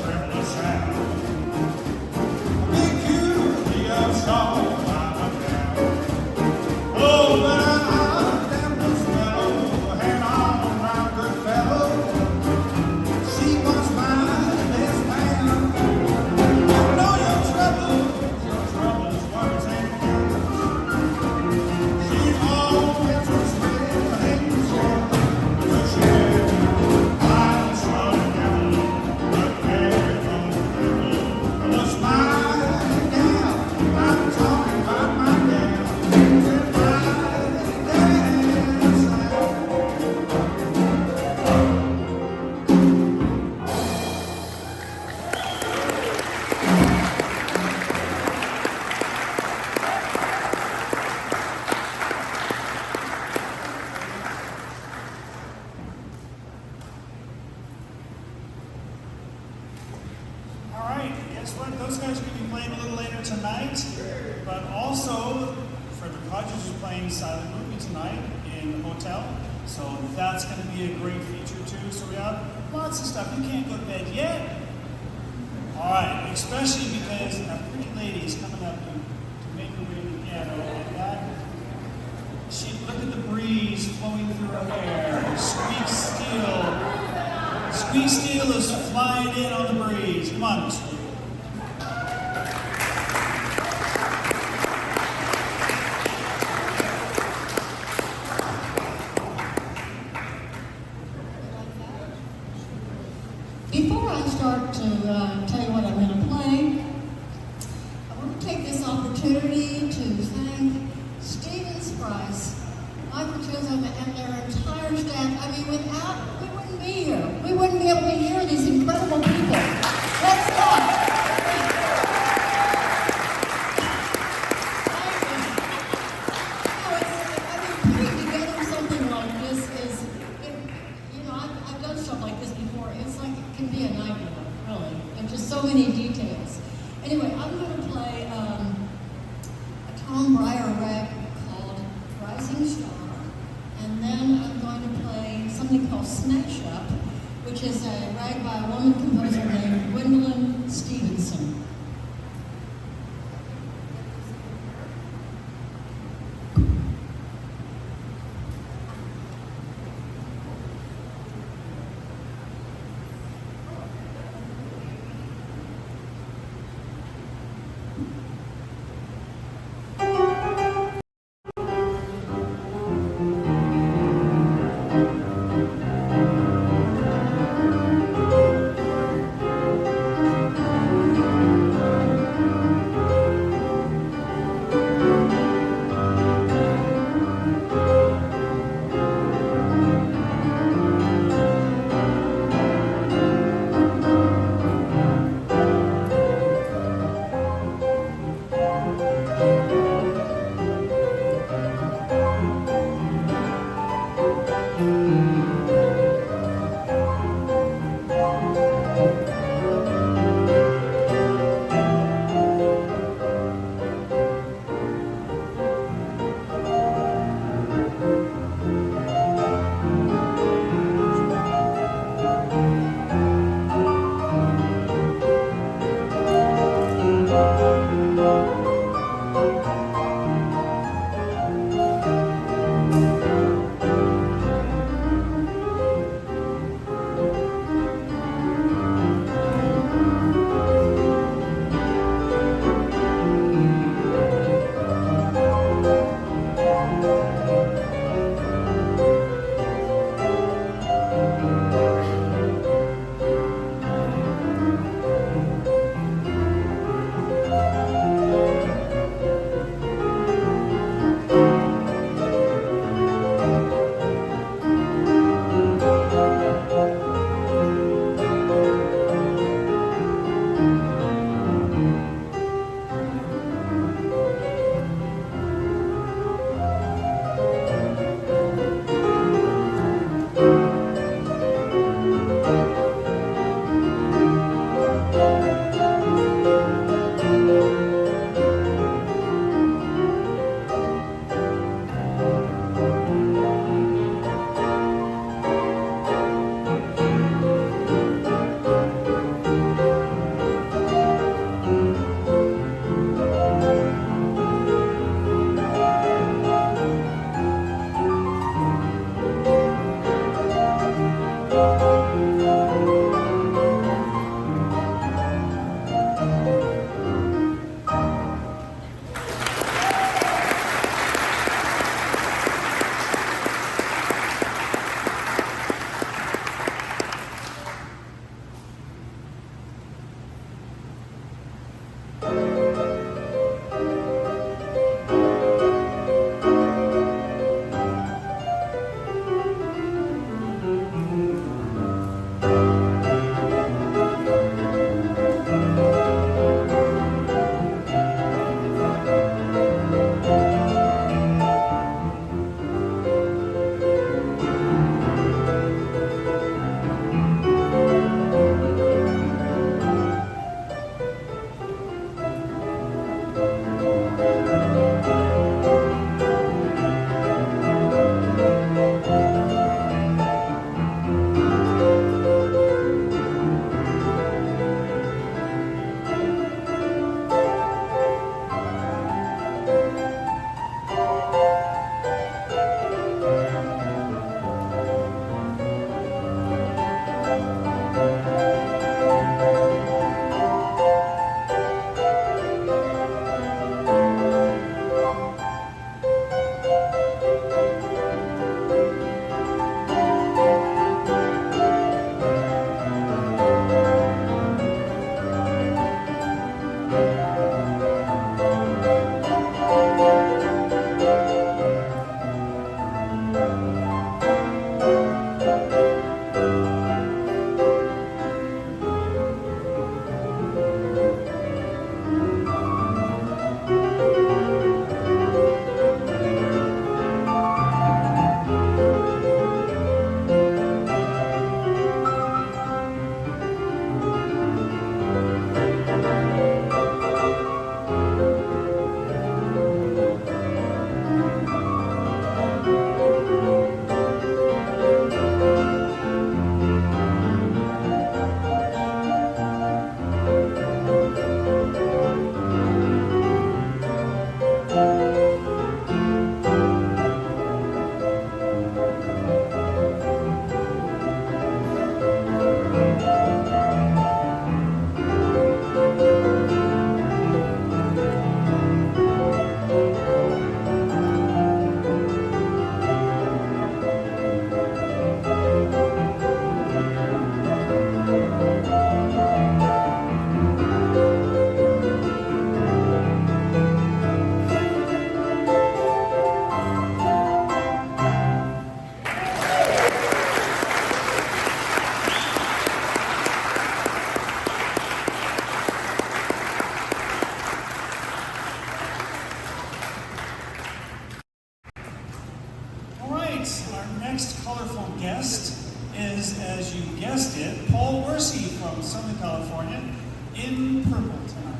frivolous Sal. A peculiar soul, I'm a gal. Oh, but I damn this mellow, and all-round good fellow. She was my best pal. You know your troubles, worries and cares. She always was well able to share. To share. I saw the devil, but very long devil was my gal. I'm talking about my gal. Said my gal Sal. All right, guess what? Those guys are going to be playing a little later tonight, but also Frederick Hodges is playing Silent Movie tonight in the hotel, so that's going to be a great feature too. So we have lots of stuff. You can't go to bed yet. All right, especially because a pretty lady is coming up to make her way to the piano, and that look at the breeze flowing through her hair. Squeak Steel is flying in on the breeze. Come on, Miss Squeak. Before I start to tell you what I'm going to play, I want to take this opportunity to thank Stevens Price, Michael Chisholm, and their entire staff. I mean, without, we wouldn't be here. We wouldn't be able to hear these incredible people. Let's go. Putting together something like this is, I've done stuff like this before. It's like it can be a nightmare, really. There's just so many details. Anyway, I'm going to play a Tom Breyer rag called Rising Star. And then I'm going to play something called Snatch Up, which is a rag by a woman composer named Gwendolyn Stevenson. right, our next colorful guest is, as you guessed it, Paul Wersey from Southern California in purple tonight.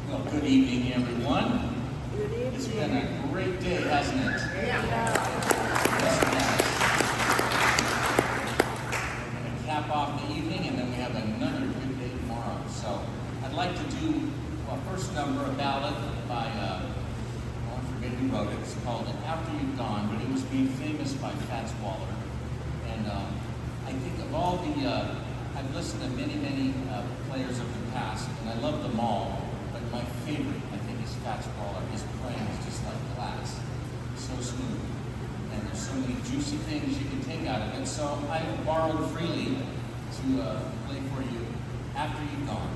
Well, good evening, everyone. Good evening. It's been a great day, hasn't it? Yeah. Yes, it has. We're going to cap off the evening, and then we have another good day tomorrow. So I'd like to do, well, first number, a ballad by, I forget who wrote it. It's called After You've Gone, but it was made famous by Fats Waller. And I think of all the, I've listened to many players of the past, and I love them all. But my favorite, I think, is Fats Waller. His playing is just like glass. So smooth. And there's so many juicy things you can take out of it. So I borrowed freely to play for you After You've Gone.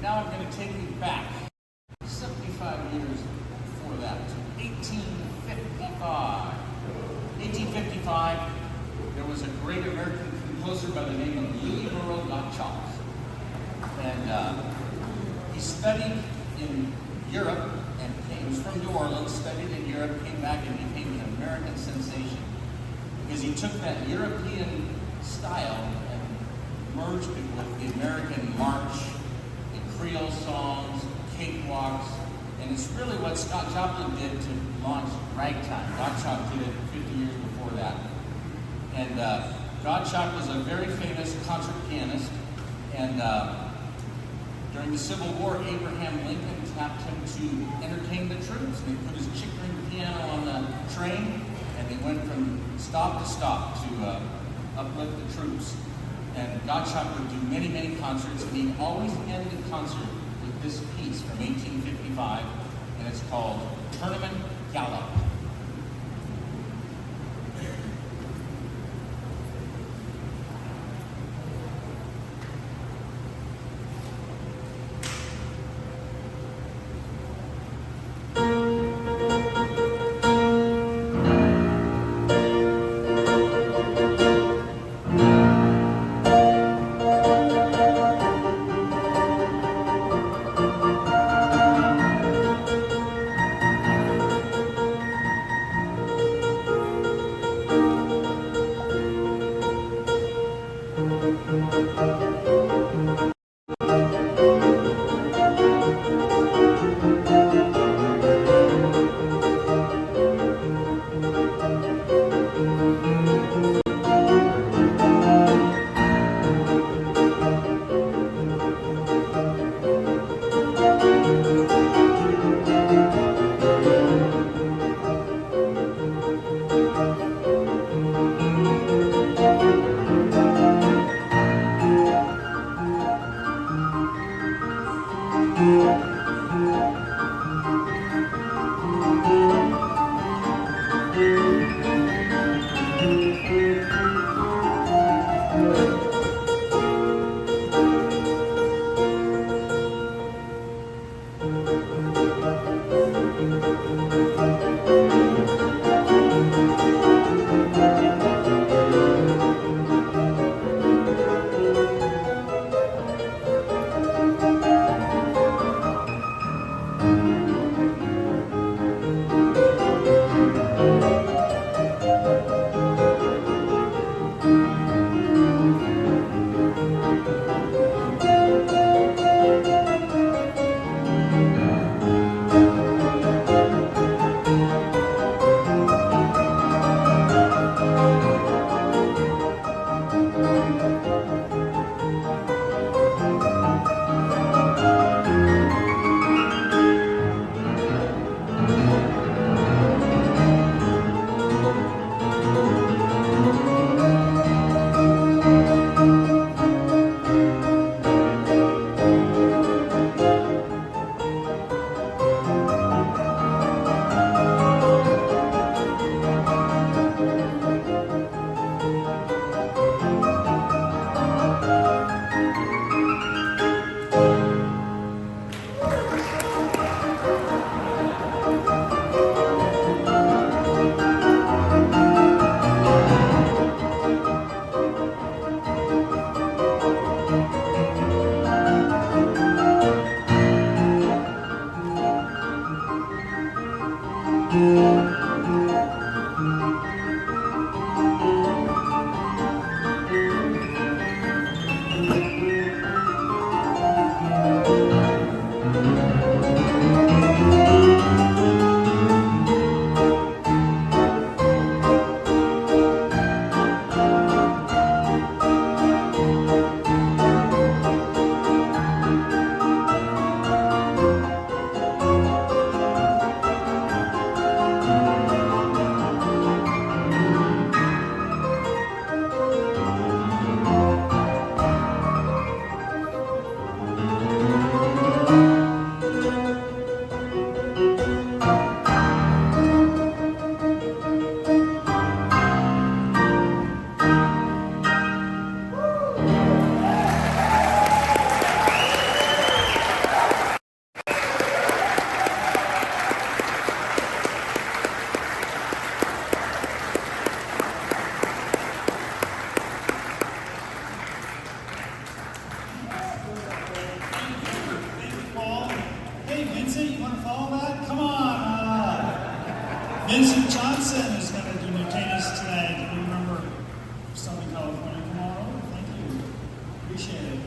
Now I'm going to take you back 75 years before that to 1855. 1855, there was a great American composer by the name of Louis Ragtime. chops. And he studied in Europe, and he was from New Orleans, studied in Europe, came back and became an American sensation. Because he took that European style and merged it with the American march, the Creole songs, cakewalks, and it's really what Scott Joplin did to launch Ragtime. Gottschalk did it 50 years before that. And Gottschalk was a very famous concert pianist, and during the Civil War, Abraham Lincoln tapped him to entertain the troops. They put his Chickering piano on the train, and they went from stop to stop to uplift the troops. And Gottschalk would do many, many concerts, and he'd always end the concert with this piece from 1855, and it's called Tournament Gallop. Vincent Johnson is going to entertain us today. Do you remember Southern California? Come on over. Thank you. Appreciate it.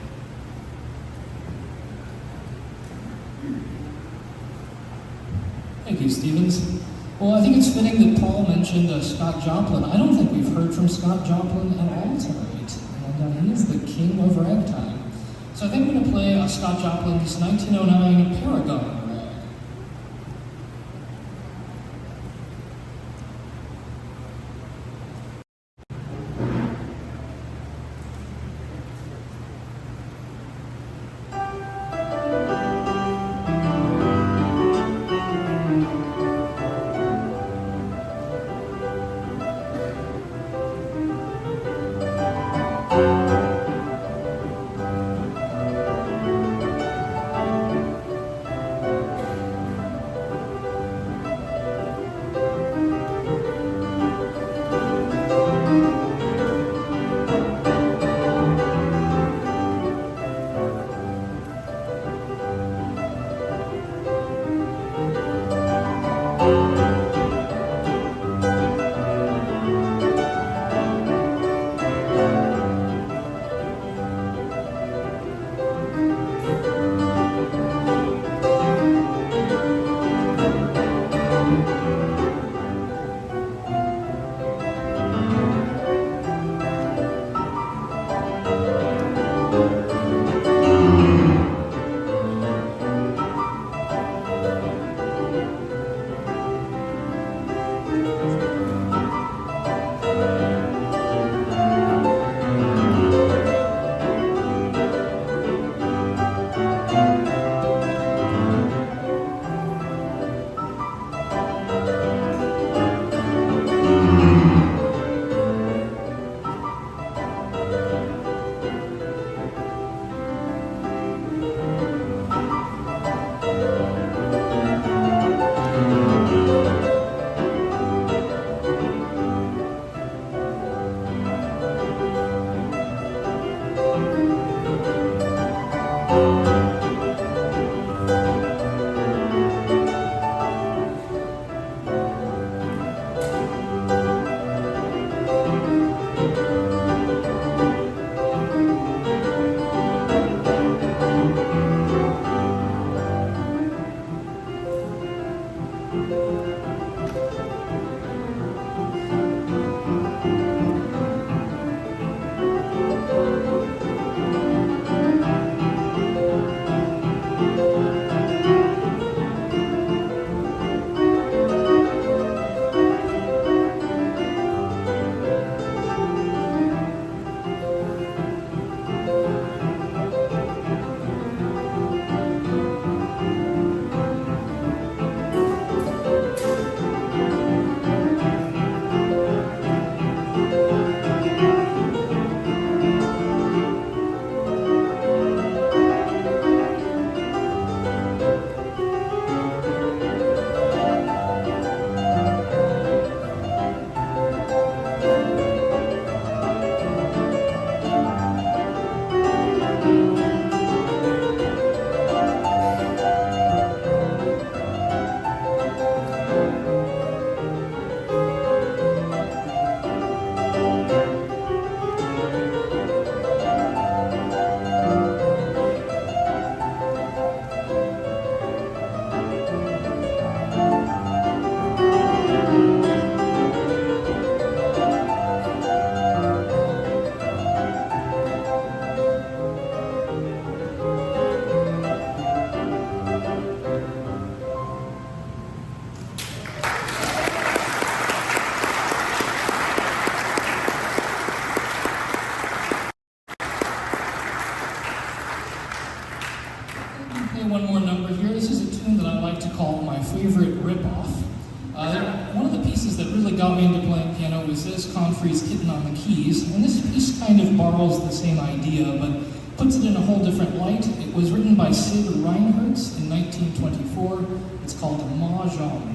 Thank you, Stevens. Well, I think it's fitting that Paul mentioned Scott Joplin. I don't think we've heard from Scott Joplin at all tonight, and he is the king of ragtime. So I think I'm going to play Scott Joplin's 1909 Paragon. One more number here. This is a tune that I like to call my favorite ripoff. One of the pieces that really got me into playing piano was this Comfrey's Kitten on the Keys, and this piece kind of borrows the same idea, but puts it in a whole different light. It was written by Sid Reinhardt in 1924. It's called Mahjong.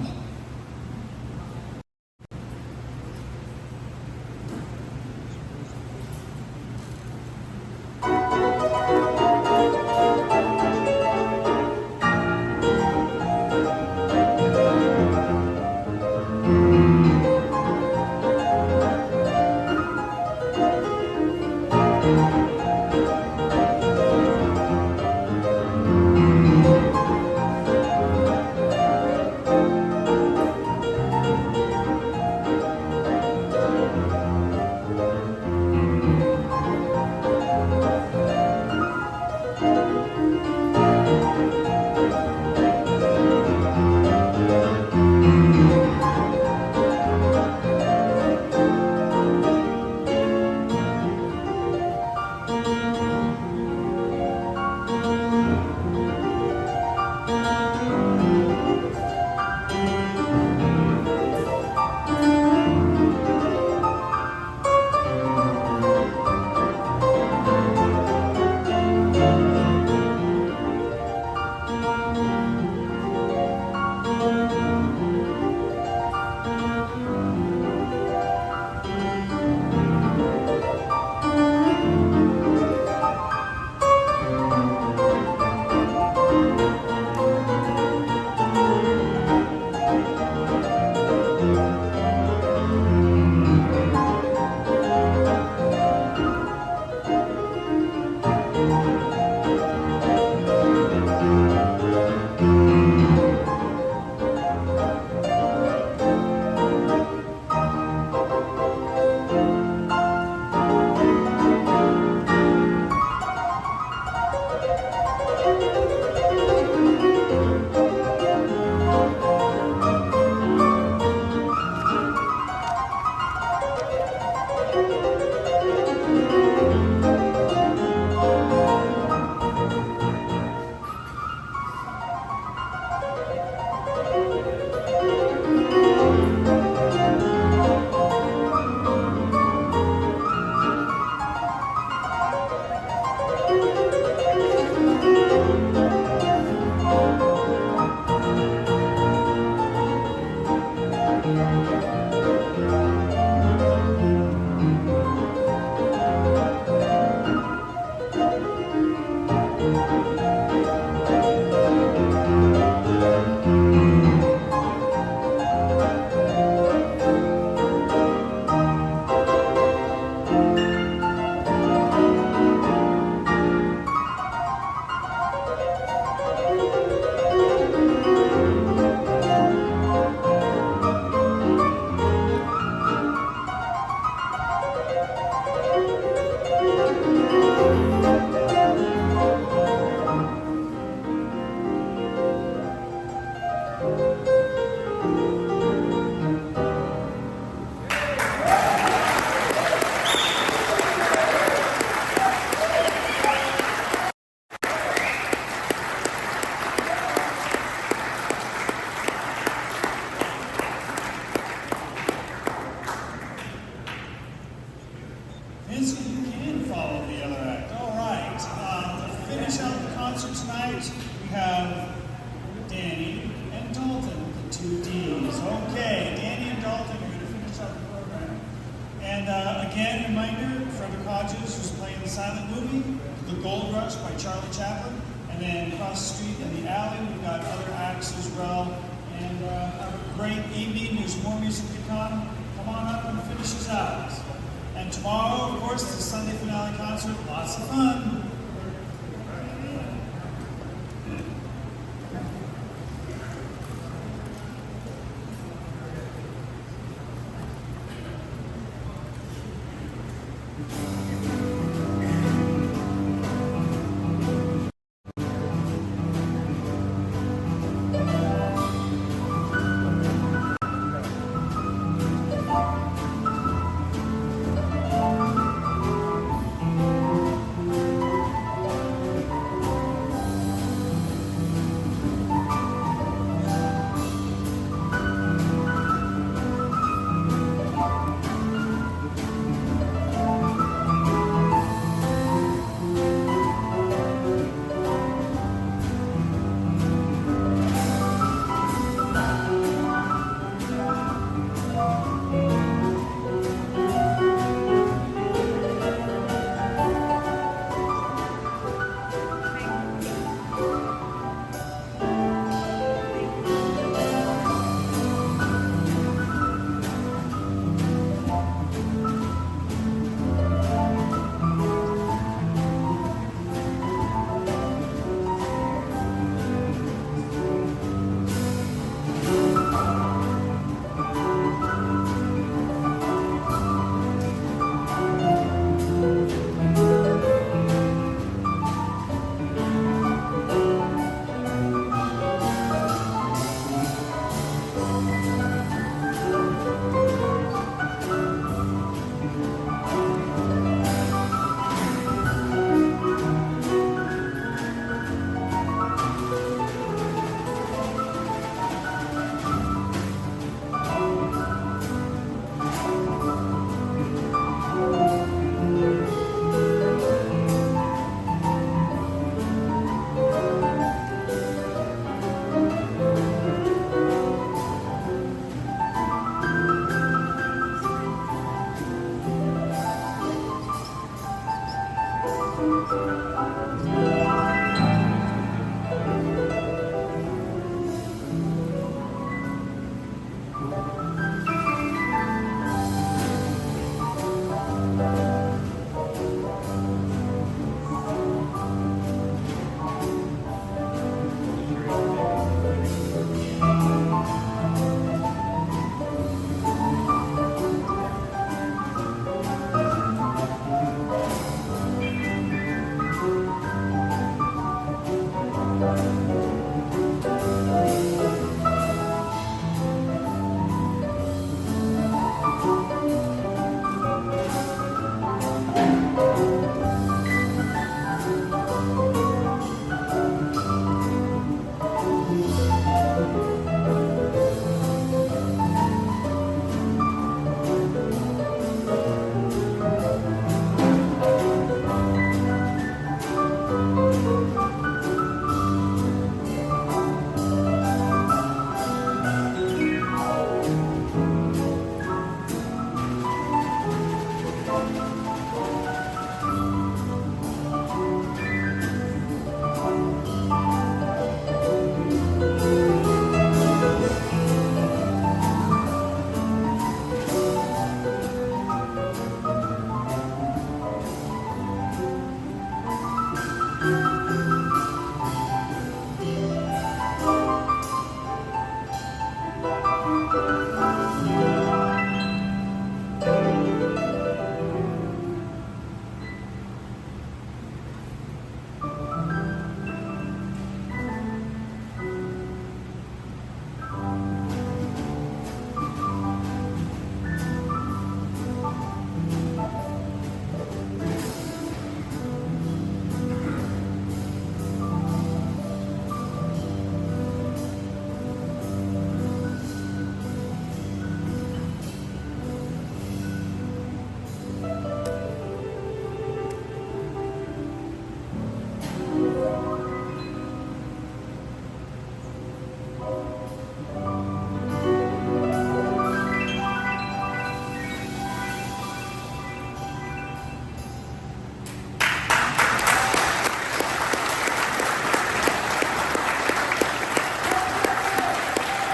Vincent, you can follow the other act. All right. To finish out the concert tonight, we have Danny and Dalton, the two Ds. Okay, Danny and Dalton are going to finish out the program. And again, reminder, Frederick Hodges, who's playing the silent movie, The Gold Rush by Charlie Chaplin. And then across the street in the alley, we've got other acts as well. And have a great evening. There's more music to come. Come on up and finish us out. And tomorrow, of course, is the Sunday finale concert. Lots of fun.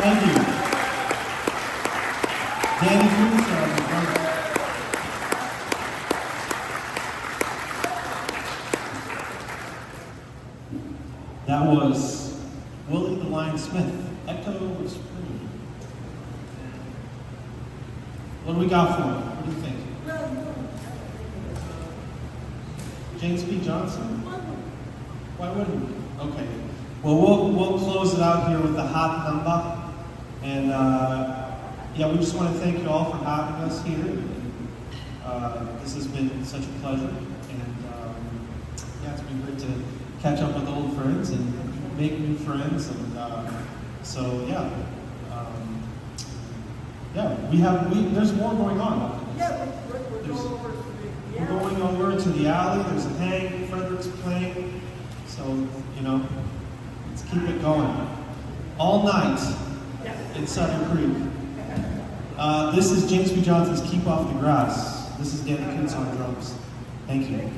Thank you. Danny Cruz, that was Willie the Lion Smith, Echo Spring. What do we got for him? What do you think? James P. Johnson? Why wouldn't we? Okay. Well, we'll close it out here with the hot number. And yeah, we just want to thank you all for having us here. This has been such a pleasure. And yeah, it's been great to catch up with old friends and make new friends. And so yeah, there's more going on. Yeah, we're going over to We're going over to the alley. There's a hang. Frederick's playing. So, you know, let's keep it going. All night in Sutter Creek. This is James B. Johnson's Keep Off the Grass. This is Danny Koontz on drums. Thank you.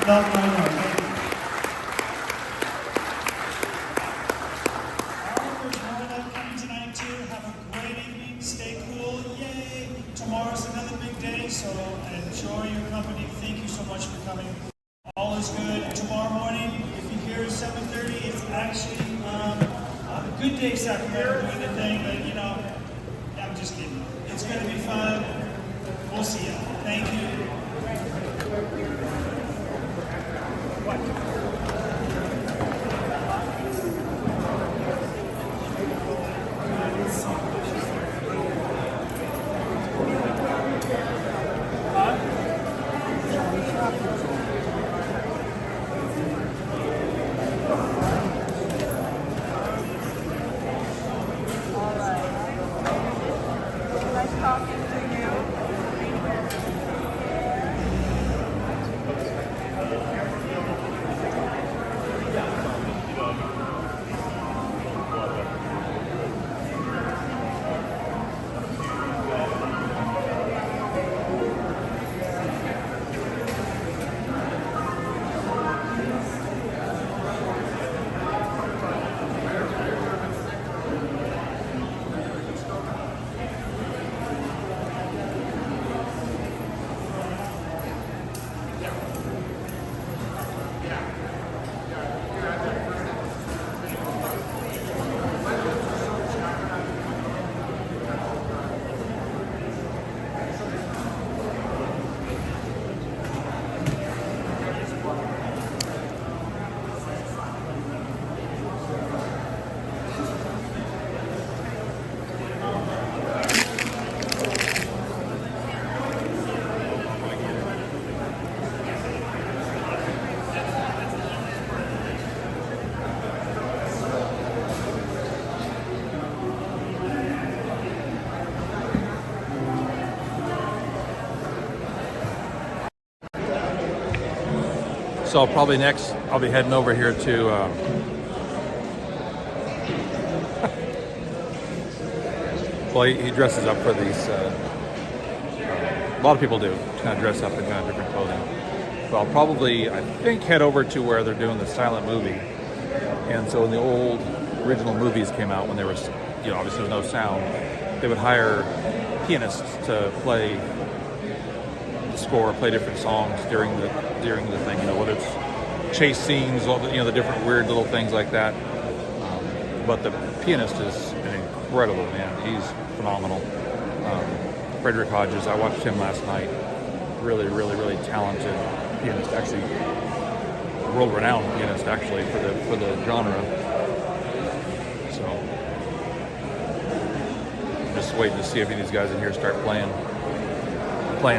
Love my life. Thank you. All right, there's more of that coming tonight too. Have a great evening. Stay cool. Yay! Tomorrow's another big day, so enjoy your company. Thank you so much for coming. All is good. And tomorrow morning, if you hear 7:30, it's actually a good day Sacramento doing the thing, but you know, I'm just kidding. It's going to be fun. We'll see you. Thank you. Nice talking to you. So probably next, I'll be heading over here to well, he dresses up for these. A lot of people do kind of dress up in kind of different clothing. So I'll probably, I think, head over to where they're doing the silent movie. And so when the old original movies came out, when there was, you know, obviously there was no sound, they would hire pianists to play the score, play different songs during the thing. You know, whether it's chase scenes, all the, you know, the different weird little things like that. But the pianist is an incredible man. He's phenomenal. Frederick Hodges, I watched him last night. Really, really, really talented pianist. Actually, world-renowned pianist, actually, for the genre. So, I'm just waiting to see if any of these guys in here start playing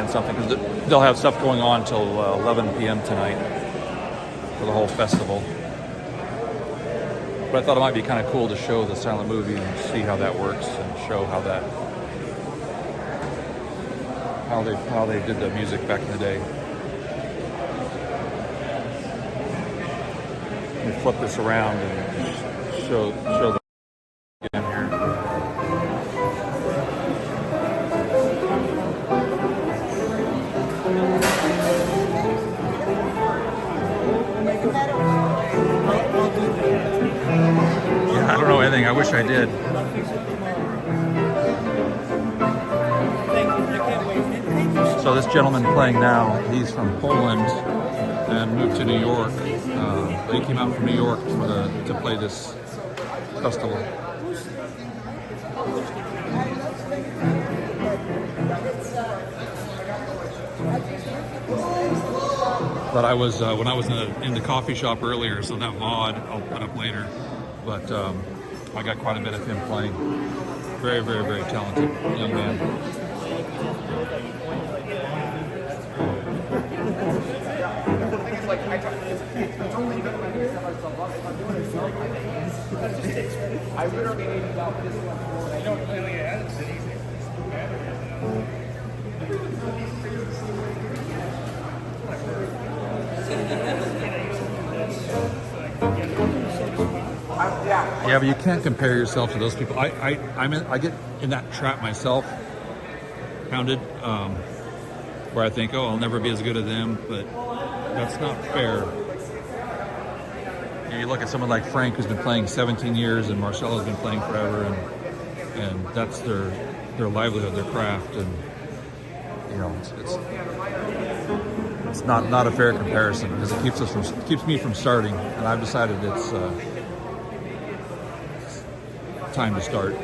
something, because they'll have stuff going on till 11 p.m. tonight for the whole festival. But I thought it might be kind of cool to show the silent movie and see how that works, and show how they did the music back in the day. Let me flip this around and show the in here. Yeah, I don't know anything. I wish I did. So this gentleman playing now, he's from Poland and moved to New York. But he came out from New York to play this festival. But I was when I was in the coffee shop earlier, so that VOD I'll put up later. But I got quite a bit of him playing. Very, very, very talented young man. I literally made about this one. I don't really add anything. Yeah, but you can't compare yourself to those people. I get in that trap myself, pounded, where I think, oh, I'll never be as good as them. But That's not fair. You look at someone like Frank, who's been playing 17 years, and Marcelo's been playing forever, and that's their livelihood, their craft, and you know, it's not a fair comparison because it keeps me from starting, and I've decided it's time to start.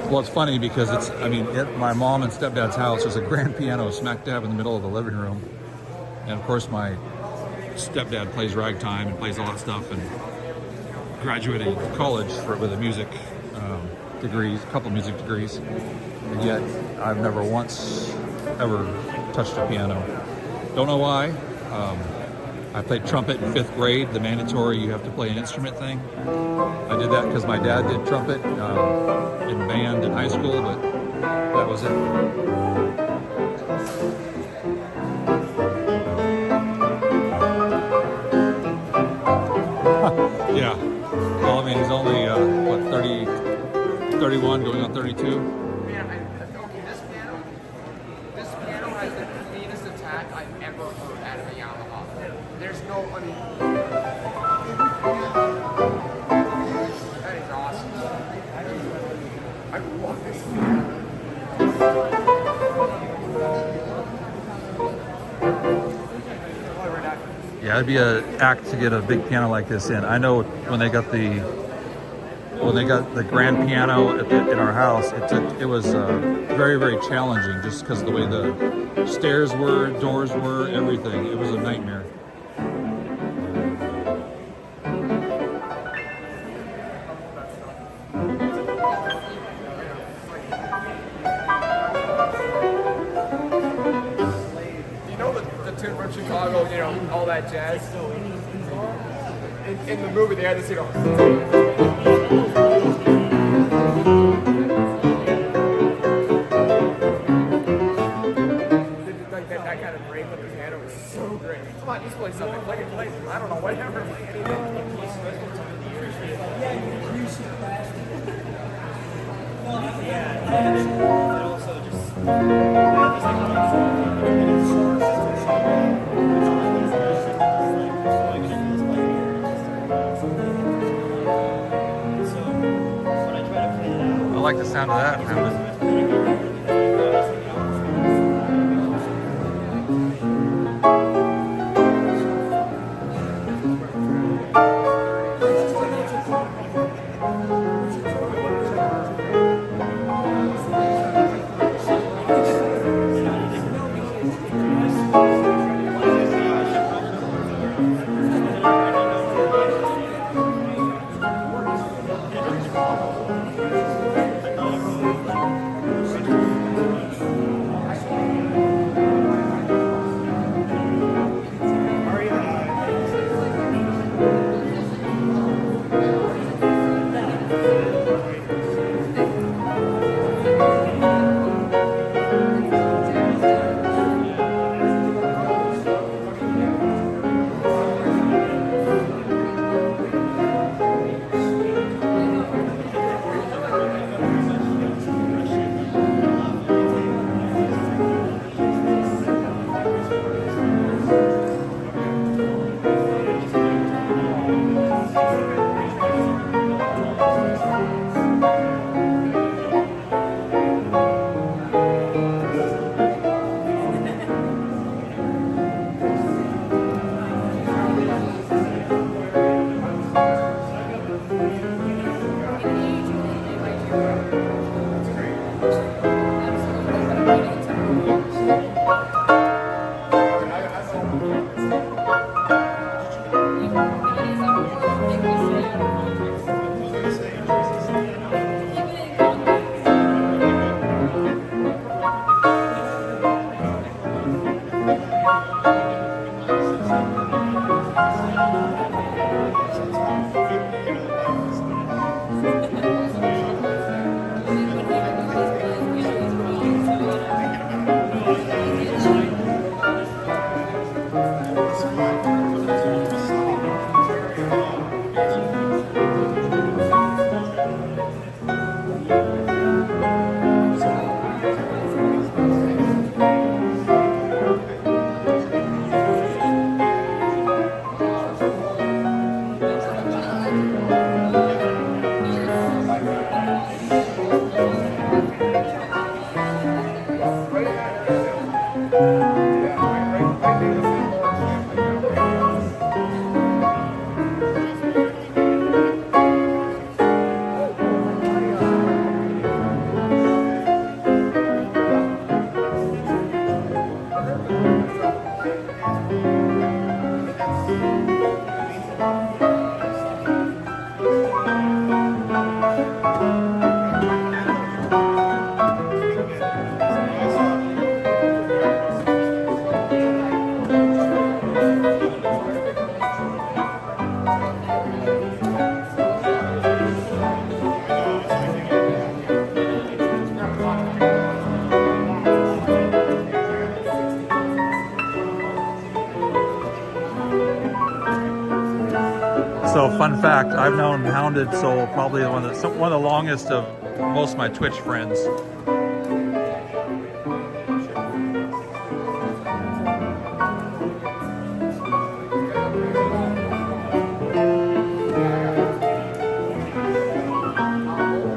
Well, it's funny because at my mom and stepdad's house, there's a grand piano smack dab in the middle of the living room. And of course, my stepdad plays ragtime and plays all that stuff, and graduated college with a music degrees, a couple music degrees. And yet, I've never once ever touched a piano. Don't know why. I played trumpet in 5th grade, the mandatory you have to play an instrument thing. I did that because my dad did trumpet in band in high school, but that was it. Yeah. Well, I mean, he's only, 31, going on 32? Okay, this piano has the cleanest attack I've ever heard out of a Yamaha. There's no, that is awesome. I love this piano. Yeah, it'd be an act to get a big piano like this in. I know when they got the grand piano in our house, it was very, very challenging just because of the way the stairs were, doors were, everything. It was a nightmare. You know the tune from Chicago, you know, all that jazz? In the movie, they had this, you know. That kind of break with the piano was so great. Come on, just play something. Play, I don't know, whatever. Play anything. I like the sound of that, Hammond. So fun fact, I've known Hounded Soul probably one of the longest of most of my Twitch friends.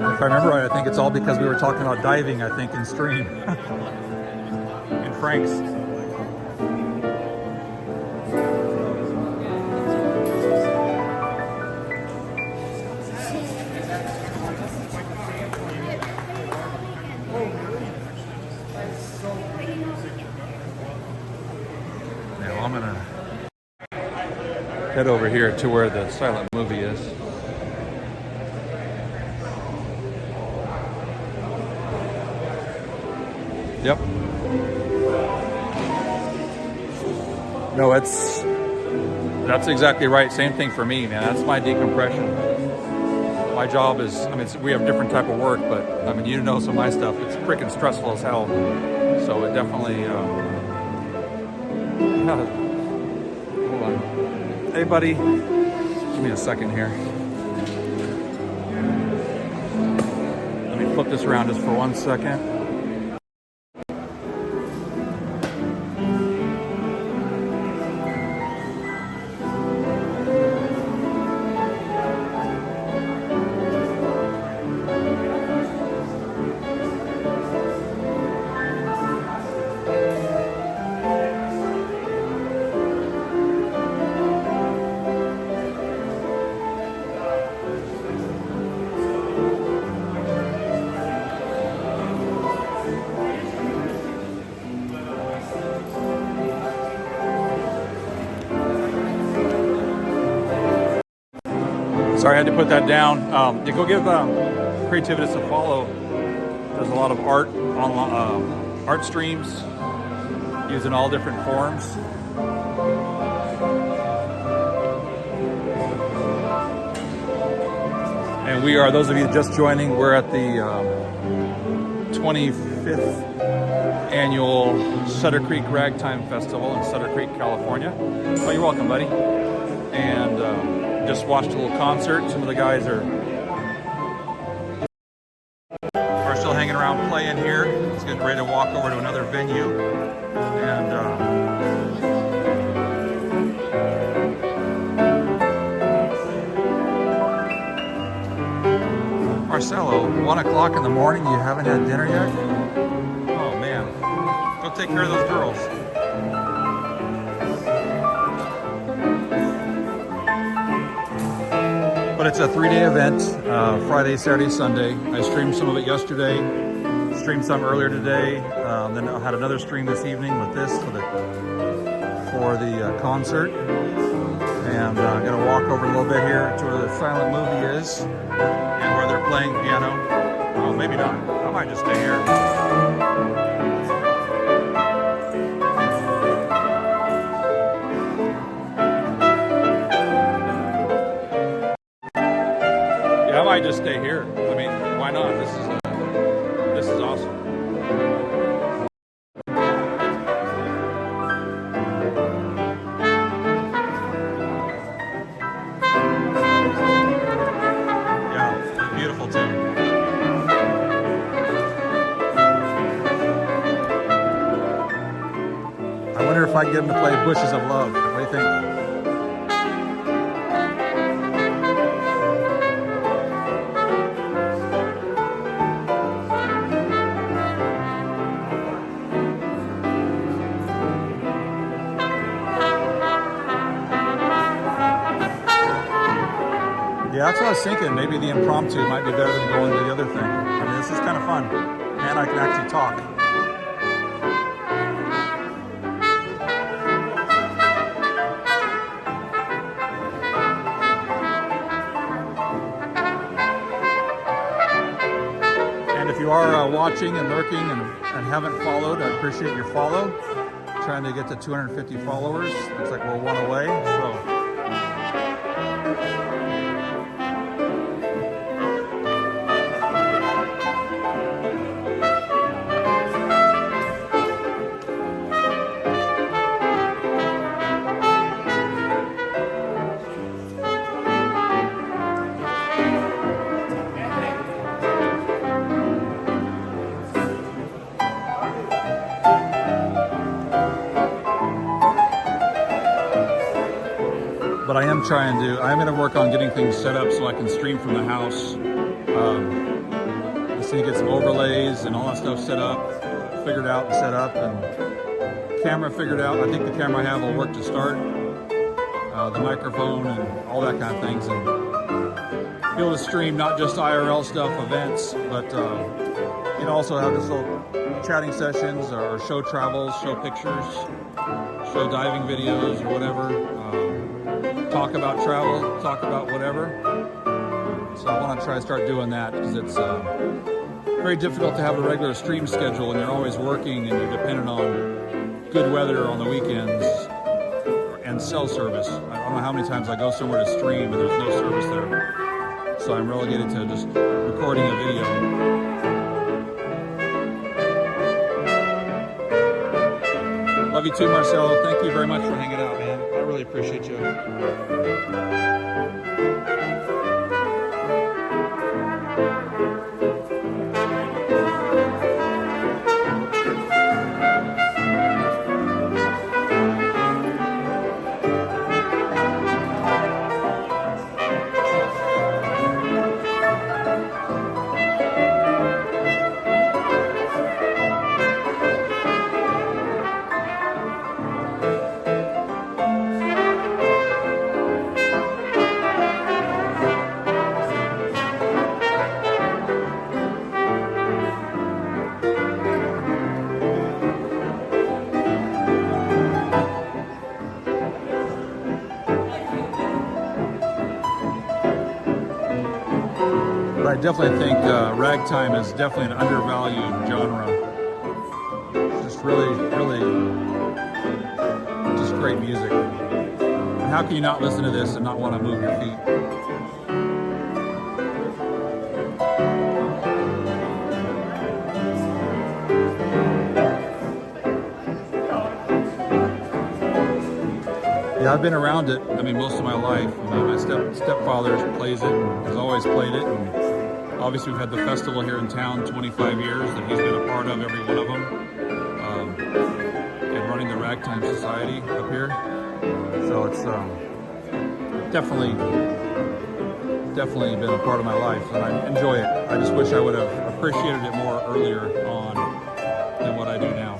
If I remember right, I think it's all because we were talking about diving, I think, in stream. In Frank's. Now I'm gonna head over here to where the silent movie is. Yep. No, that's exactly right. Same thing for me, man. That's my decompression. My job is, I mean, we have different type of work, but I mean, you know some of my stuff. It's freaking stressful as hell. So it definitely, hold on. Hey, buddy. Give me a second here. Let me flip this around just for 1 second. Sorry, I had to put that down. Yeah, go give Creativitous a follow. There's a lot of art on art streams used in all different forms. And we are, those of you just joining, we're at the 25th annual Sutter Creek Ragtime Festival in Sutter Creek, California. Oh, you're welcome, buddy. And just watched a little concert. Some of the guys are still hanging around playing here. It's getting ready to walk over to another venue. And Marcelo, 1 o'clock in the morning, you haven't had dinner yet? Oh man, go take care of those girls. But it's a 3-day event, Friday, Saturday, Sunday. I streamed some of it yesterday, streamed some earlier today, then I had another stream this evening with this for the concert. And I'm gonna walk over a little bit here to where the silent movie is and where they're playing piano. Oh, maybe not. I might just stay here. I might just stay here. I mean, why not? This is awesome. Yeah, beautiful tune. I wonder if I get him to play Bushes of Love. What do you think? Yeah, that's what I was thinking. Maybe the impromptu might be better than going to the other thing. I mean, this is kind of fun. And I can actually talk. And if you are watching and lurking and haven't followed, I appreciate your follow. Trying to get to 250 followers. Looks like we're 1 away. So. but I'm going to work on getting things set up so I can stream from the house. Just need to get some overlays and all that stuff set up, figured out and set up, and camera figured out. I think the camera I have will work to start. The microphone and all that kind of things, and be able to stream not just IRL stuff, events, but you know, also have just little chatting sessions or show travels, show pictures, show diving videos or whatever. Talk about travel, talk about whatever. So I want to try to start doing that because it's very difficult to have a regular stream schedule and you're always working and you're dependent on good weather on the weekends and cell service. I don't know how many times I go somewhere to stream and there's no service there. So I'm relegated to just recording a video. Love you too, Marcelo. Thank you very much for hanging out, man. I really appreciate you. I definitely think ragtime is definitely an undervalued genre. It's just really, just great music. And how can you not listen to this and not want to move your feet? Yeah, I've been around it, I mean, most of my life. My stepfather plays it, has always played it. And obviously, we've had the festival here in town 25 years that he's been a part of, every one of them. And running the Ragtime Society up here. So it's definitely been a part of my life, and I enjoy it. I just wish I would have appreciated it more earlier on than what I do now.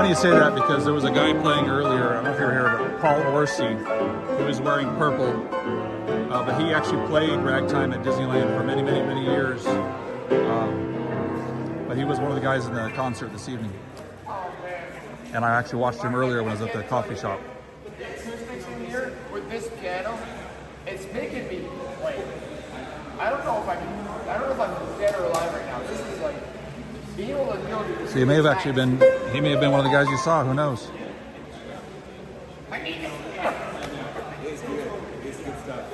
You say that because there was a guy playing earlier, I don't know if you were here, but Paul Orsi, who was wearing purple, but he actually played ragtime at Disneyland for many, many, many years. But he was one of the guys in the concert this evening. And I actually watched him earlier when I was at the coffee shop. The acoustics in here with this piano, it's making me like, I don't know if I'm dead or alive right now. This is like, being able to do. So you may have actually been, he may have been one of the guys you saw, who knows? It's good. It's good stuff.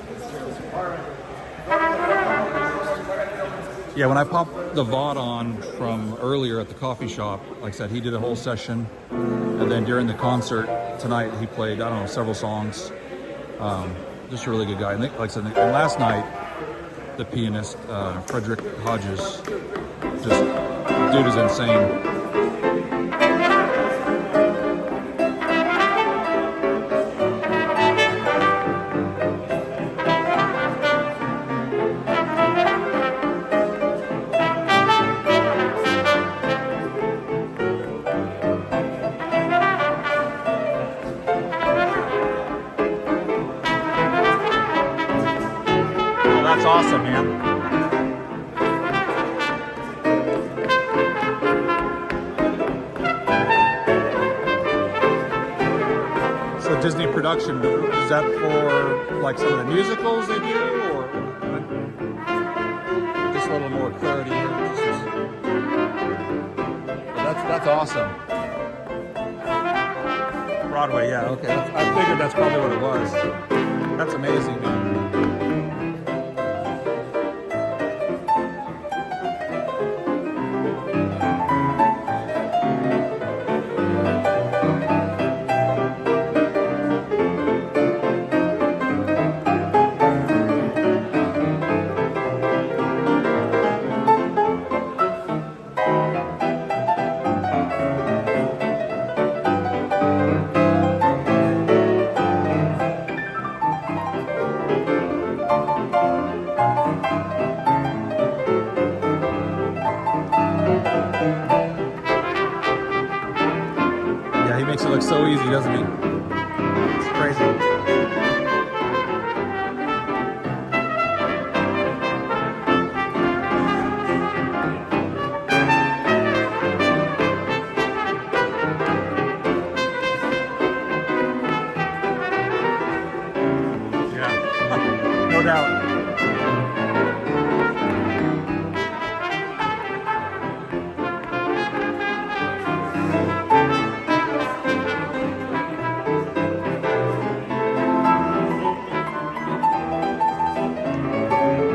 Yeah, when I popped the VOD on from earlier at the coffee shop, like I said, he did a whole session. And then during the concert tonight, he played, I don't know, several songs. Just a really good guy. And like I said, and last night, the pianist, Frederick Hodges, just... dude is insane. Oh, that's awesome, man. Disney production, is that for like some of the musicals they do, or just a little more clarity here? awesome. Broadway, yeah, okay. I figured that's probably what it was. That's amazing, man. Yeah, he makes it look so easy, doesn't he? It's crazy. Yeah, no doubt.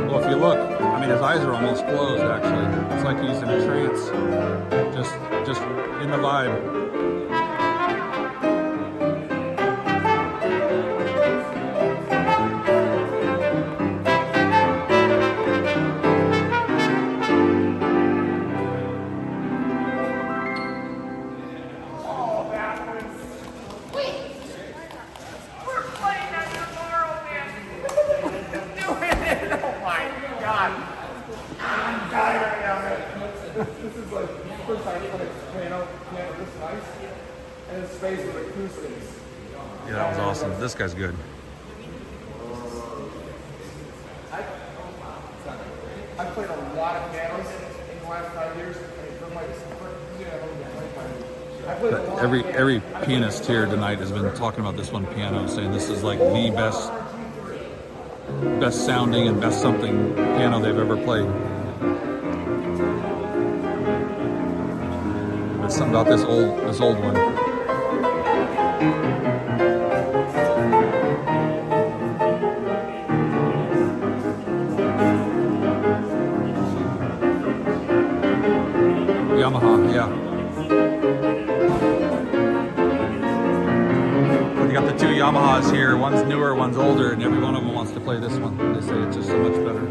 Well, if you look, I mean, his eyes are almost closed, actually. It's like he's in a trance, just in the vibe. Oh, that was. Wait! We're playing that tomorrow, man! Doing it! Oh my god! I'm dying right now, man. This is like the first time I played piano this nice, and it's space with acoustics. Yeah, that was awesome. This guy's good. I've played a lot of pianos in the last 5 years. I mean, from my I played a lot of pianos. Every pianist here tonight has been talking about this one piano, saying this is like the best sounding and best something piano they've ever played. There's something about this old one. Yamaha, yeah. We got the two Yamahas here. One's newer, one's older, and every one of them wants to play this one. They say it's just so much better.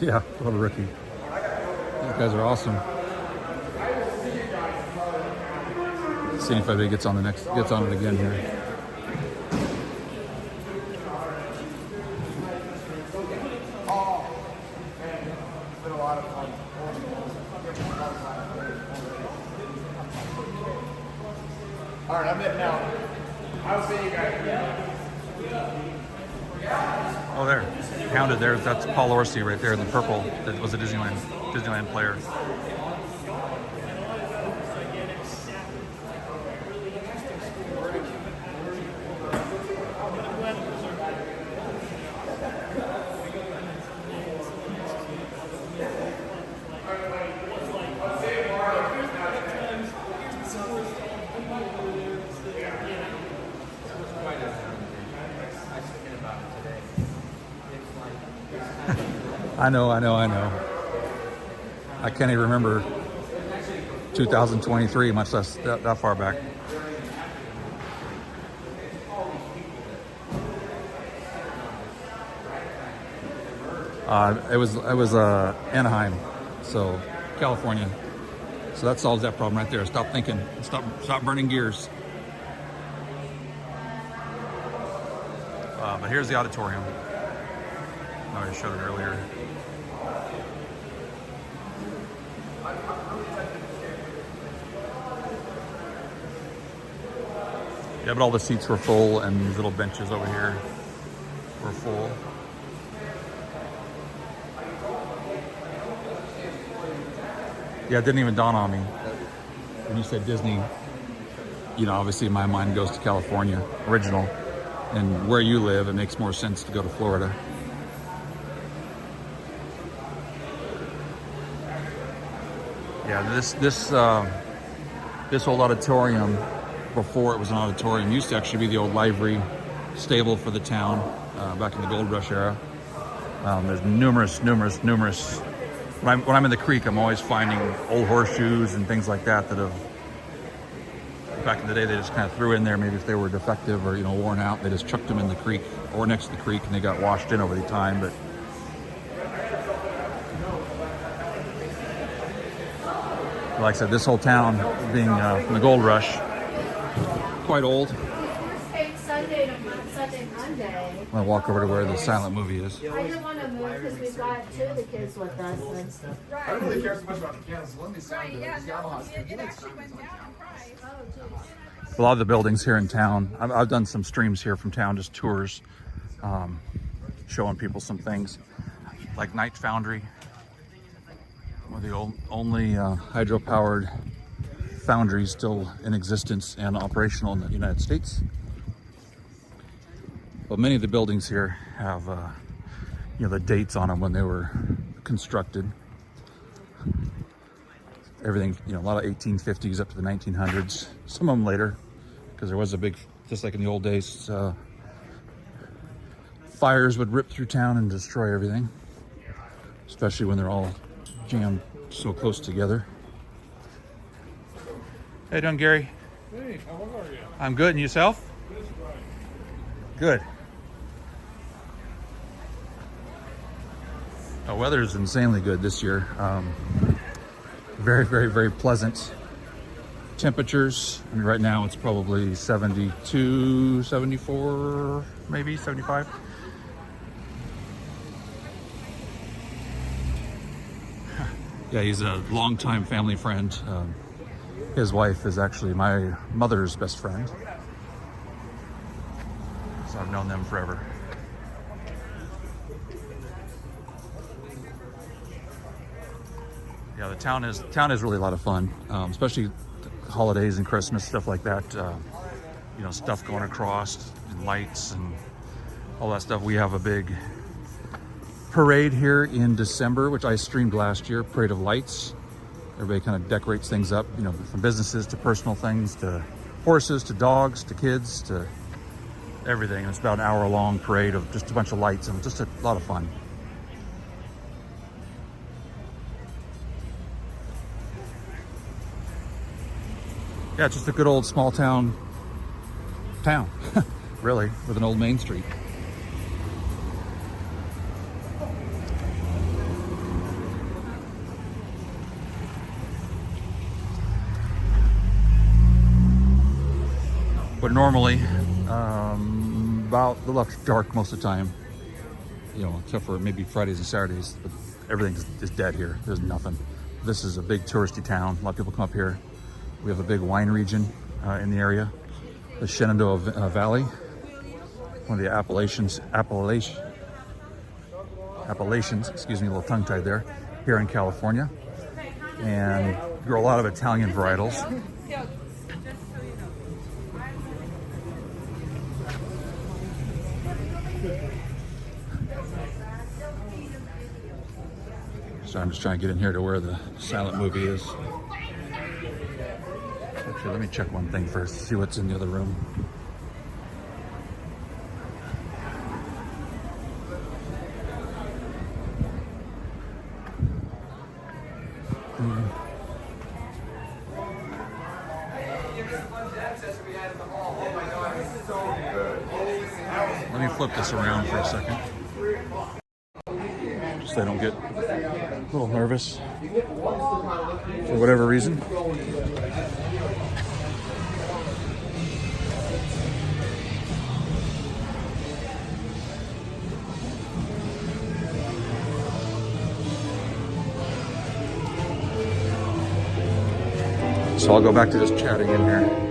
Yeah, what a rookie. These guys are awesome. See if anybody gets on it again here. All right, I'm in now. I'll see you guys. Yeah. Oh, there. Counted there. That's Paul Orsi right there in the purple. That was a Disneyland player. I know. I can't even remember 2023, much less that far back. It was Anaheim, so California. So that solves that problem right there. Stop thinking. Stop burning gears. But here's the auditorium. I already showed it earlier. Yeah, but all the seats were full, and these little benches over here were full. Yeah, it didn't even dawn on me. When you said Disney, you know, obviously my mind goes to California, original. And where you live, it makes more sense to go to Florida. Yeah, this old auditorium, before it was an auditorium, used to actually be the old livery stable for the town back in the Gold Rush era. There's numerous. When I'm in the creek, I'm always finding old horseshoes and things like that have, back in the day, they just kind of threw in there. Maybe if they were defective or, you know, worn out, they just chucked them in the creek or next to the creek, and they got washed in over the time. But like I said, this whole town being from the Gold Rush, quite old. Sunday to Monday. I'm gonna walk over to where the silent movie is. I didn't want to move because we've got two of the kids with us. I don't really care so much about the cans. Let me sound it actually went down in price. A lot of the buildings here in town, I've done some streams here from town, just tours, showing people some things. Like Night Foundry, one of the only hydro-powered foundries still in existence and operational in the United States. But many of the buildings here have, you know, the dates on them when they were constructed. Everything, you know, a lot of 1850s up to the 1900s. Some of them later, because there was a big, just like in the old days, fires would rip through town and destroy everything, especially when they're all jammed so close together. How you doing, Gary? Hey, how are you? I'm good, and yourself? Good. The weather's insanely good this year. Very pleasant temperatures. I mean, right now it's probably 72, 74, maybe 75. Yeah, he's a longtime family friend. His wife is actually my mother's best friend. So I've known them forever. Yeah, the town is really a lot of fun, especially holidays and Christmas, stuff like that. You know, stuff going across and lights and all that stuff. We have a big parade here in December, which I streamed last year, Parade of Lights. Everybody kind of decorates things up, you know, from businesses to personal things, to horses, to dogs, to kids, to everything. It's about an hour-long parade of just a bunch of lights, and just a lot of fun. Yeah, it's just a good old small town, really, with an old Main Street. But normally, about the left dark most of the time, you know, except for maybe Fridays and Saturdays, but everything is dead here. There's nothing. This is a big touristy town. A lot of people come up here. We have a big wine region in the area, the Shenandoah Valley, one of the Appalachians, excuse me, a little tongue-tied there, here in California, and grow a lot of Italian varietals. So I'm just trying to get in here to where the silent movie is. Actually, let me check one thing first, see what's in the other room. Let me flip this around for a second, just so I don't get a little nervous for whatever reason. So I'll go back to just chatting in here.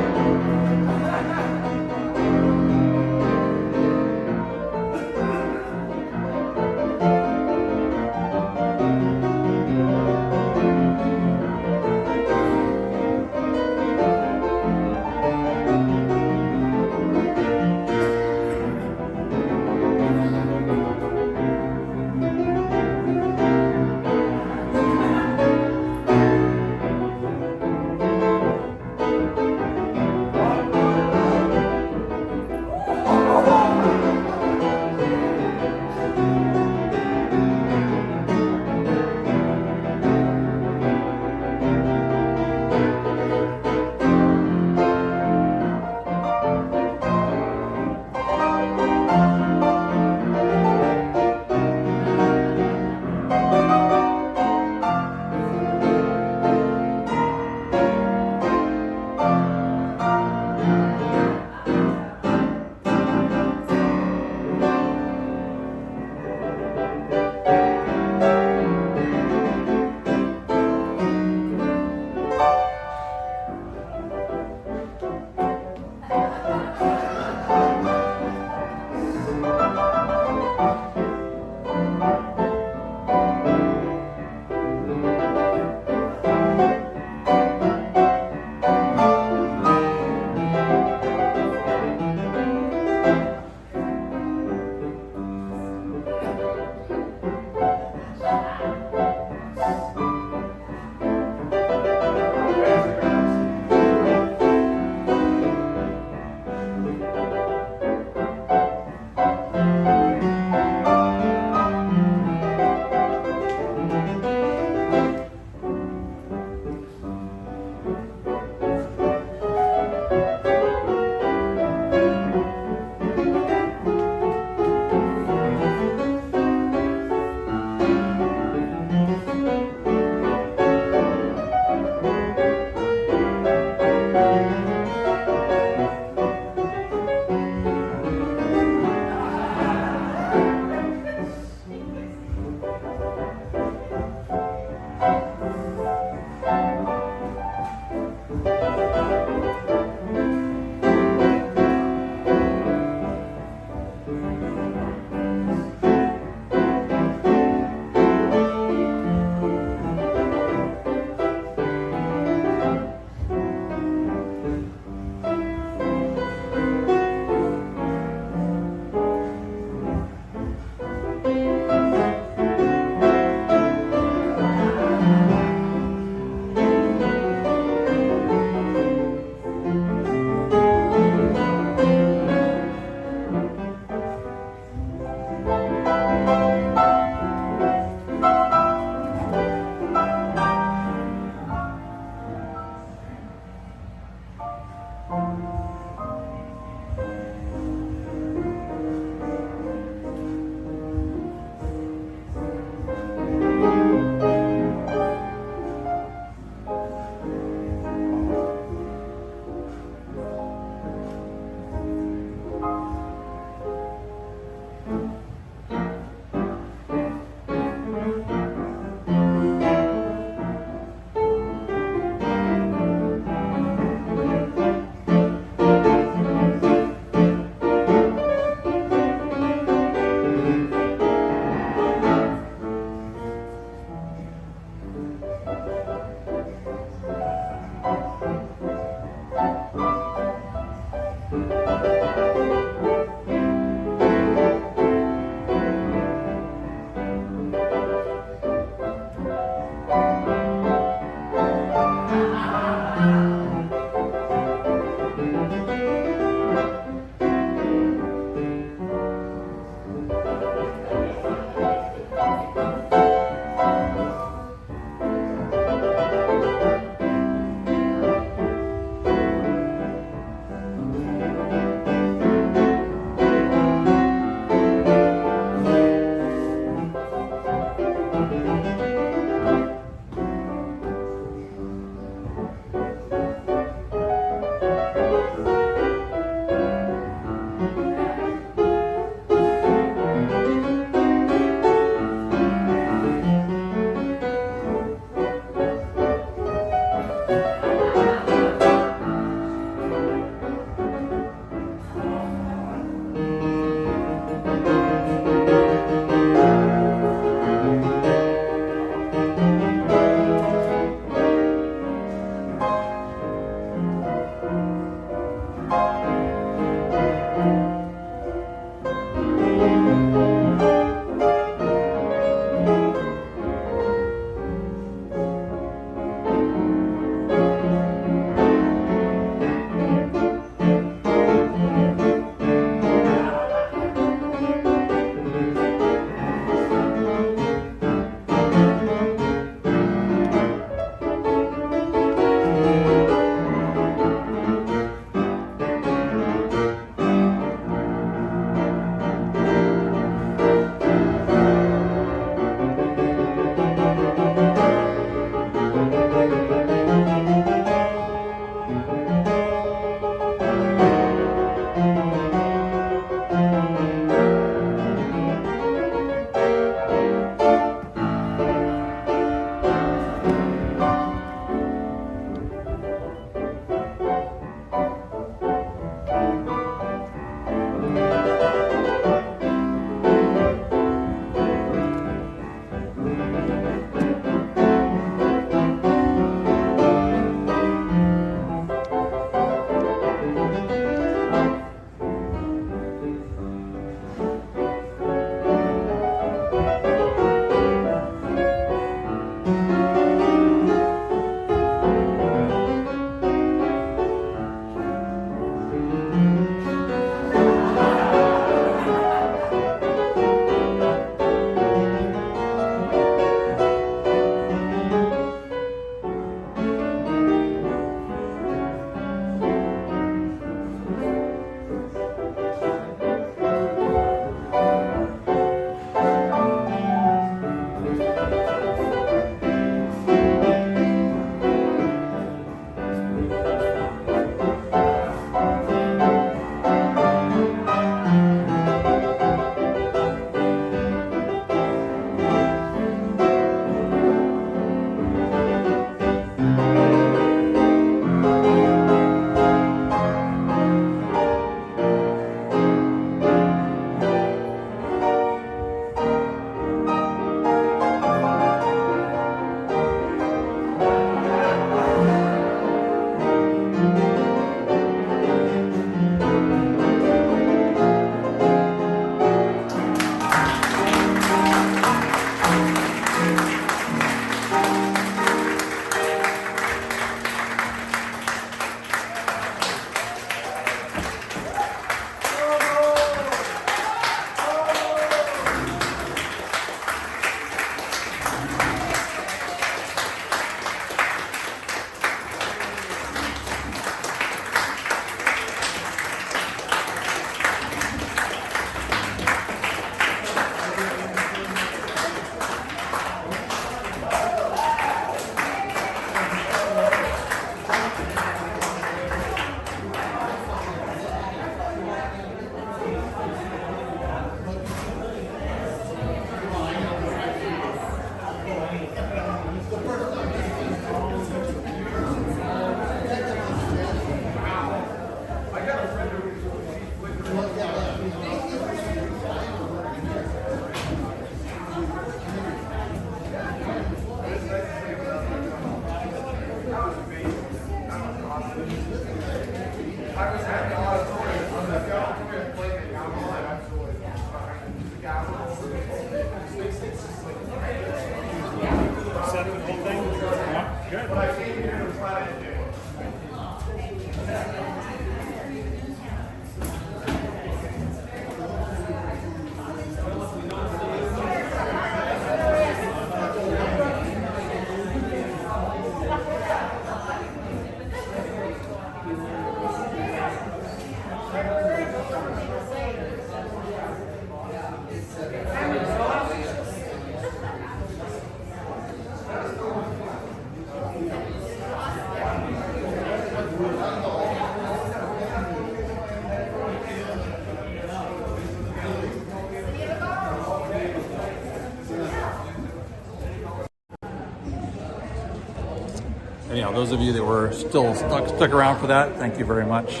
anyhow, those of you that were still stuck around for that, thank you very much.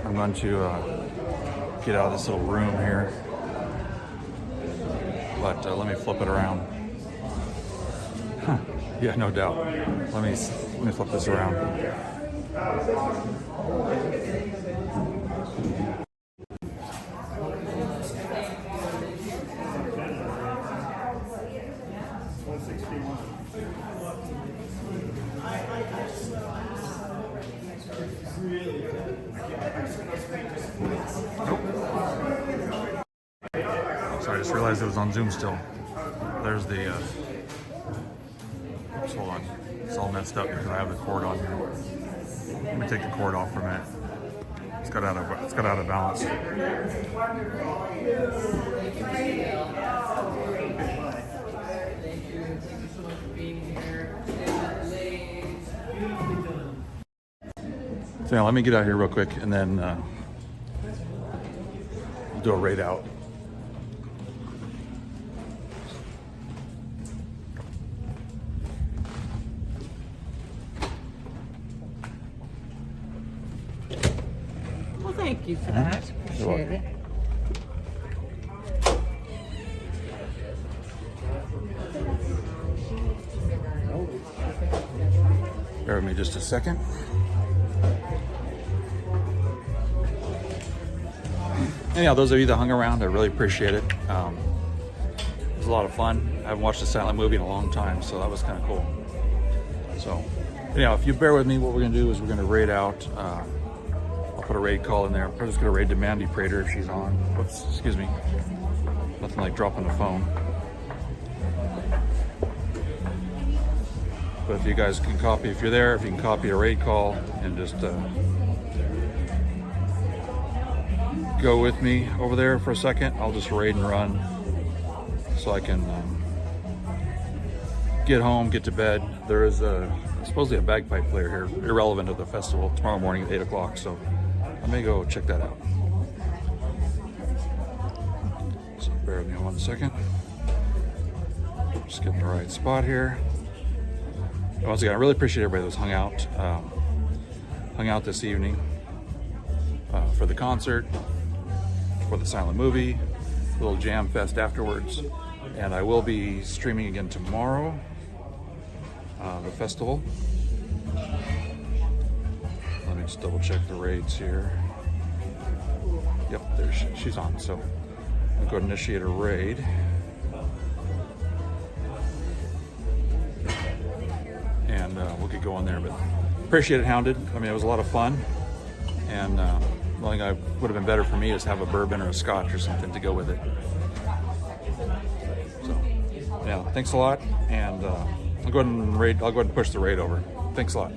I'm going to get out of this little room here, but let me flip it around. Huh. Yeah, no doubt. Let me flip this around. Sorry, I just realized it was on Zoom still. There's the, oops, hold on. It's all messed up because I have the cord on here. Let me take the cord off for a minute. It's got out of balance. So yeah, let me get out here real quick and then we'll do a raid out. Well, thank you for that. Appreciate it. Bear with me just a second. Anyhow, those of you that hung around, I really appreciate it. It was a lot of fun. I haven't watched a silent movie in a long time, so that was kind of cool. So, anyhow, if you bear with me, what we're going to do is we're going to raid out. I'll put a raid call in there. I'm just going to raid Mandy Prater if she's on. Whoops, excuse me. Nothing like dropping the phone. But if you guys can copy, if you're there, if you can copy a raid call and just go with me over there for a second, I'll just raid and run so I can get home, get to bed. There is supposedly a bagpipe player here, irrelevant to the festival, tomorrow morning at 8 o'clock, so I may go check that out. So bear with me 1 second. Just getting the right spot here. And once again, I really appreciate everybody that's hung out this evening for the concert, for the silent movie, a little jam fest afterwards, and I will be streaming again tomorrow, the festival. Let me just double check the raids here. Yep, there she's on, so I'll go ahead and initiate a raid. And we'll get going there, but appreciate it, Hounded. I mean, it was a lot of fun, and the only thing that would have been better for me is have a bourbon or a scotch or something to go with it. So, yeah, thanks a lot, and I'll go ahead and push the raid over. Thanks a lot.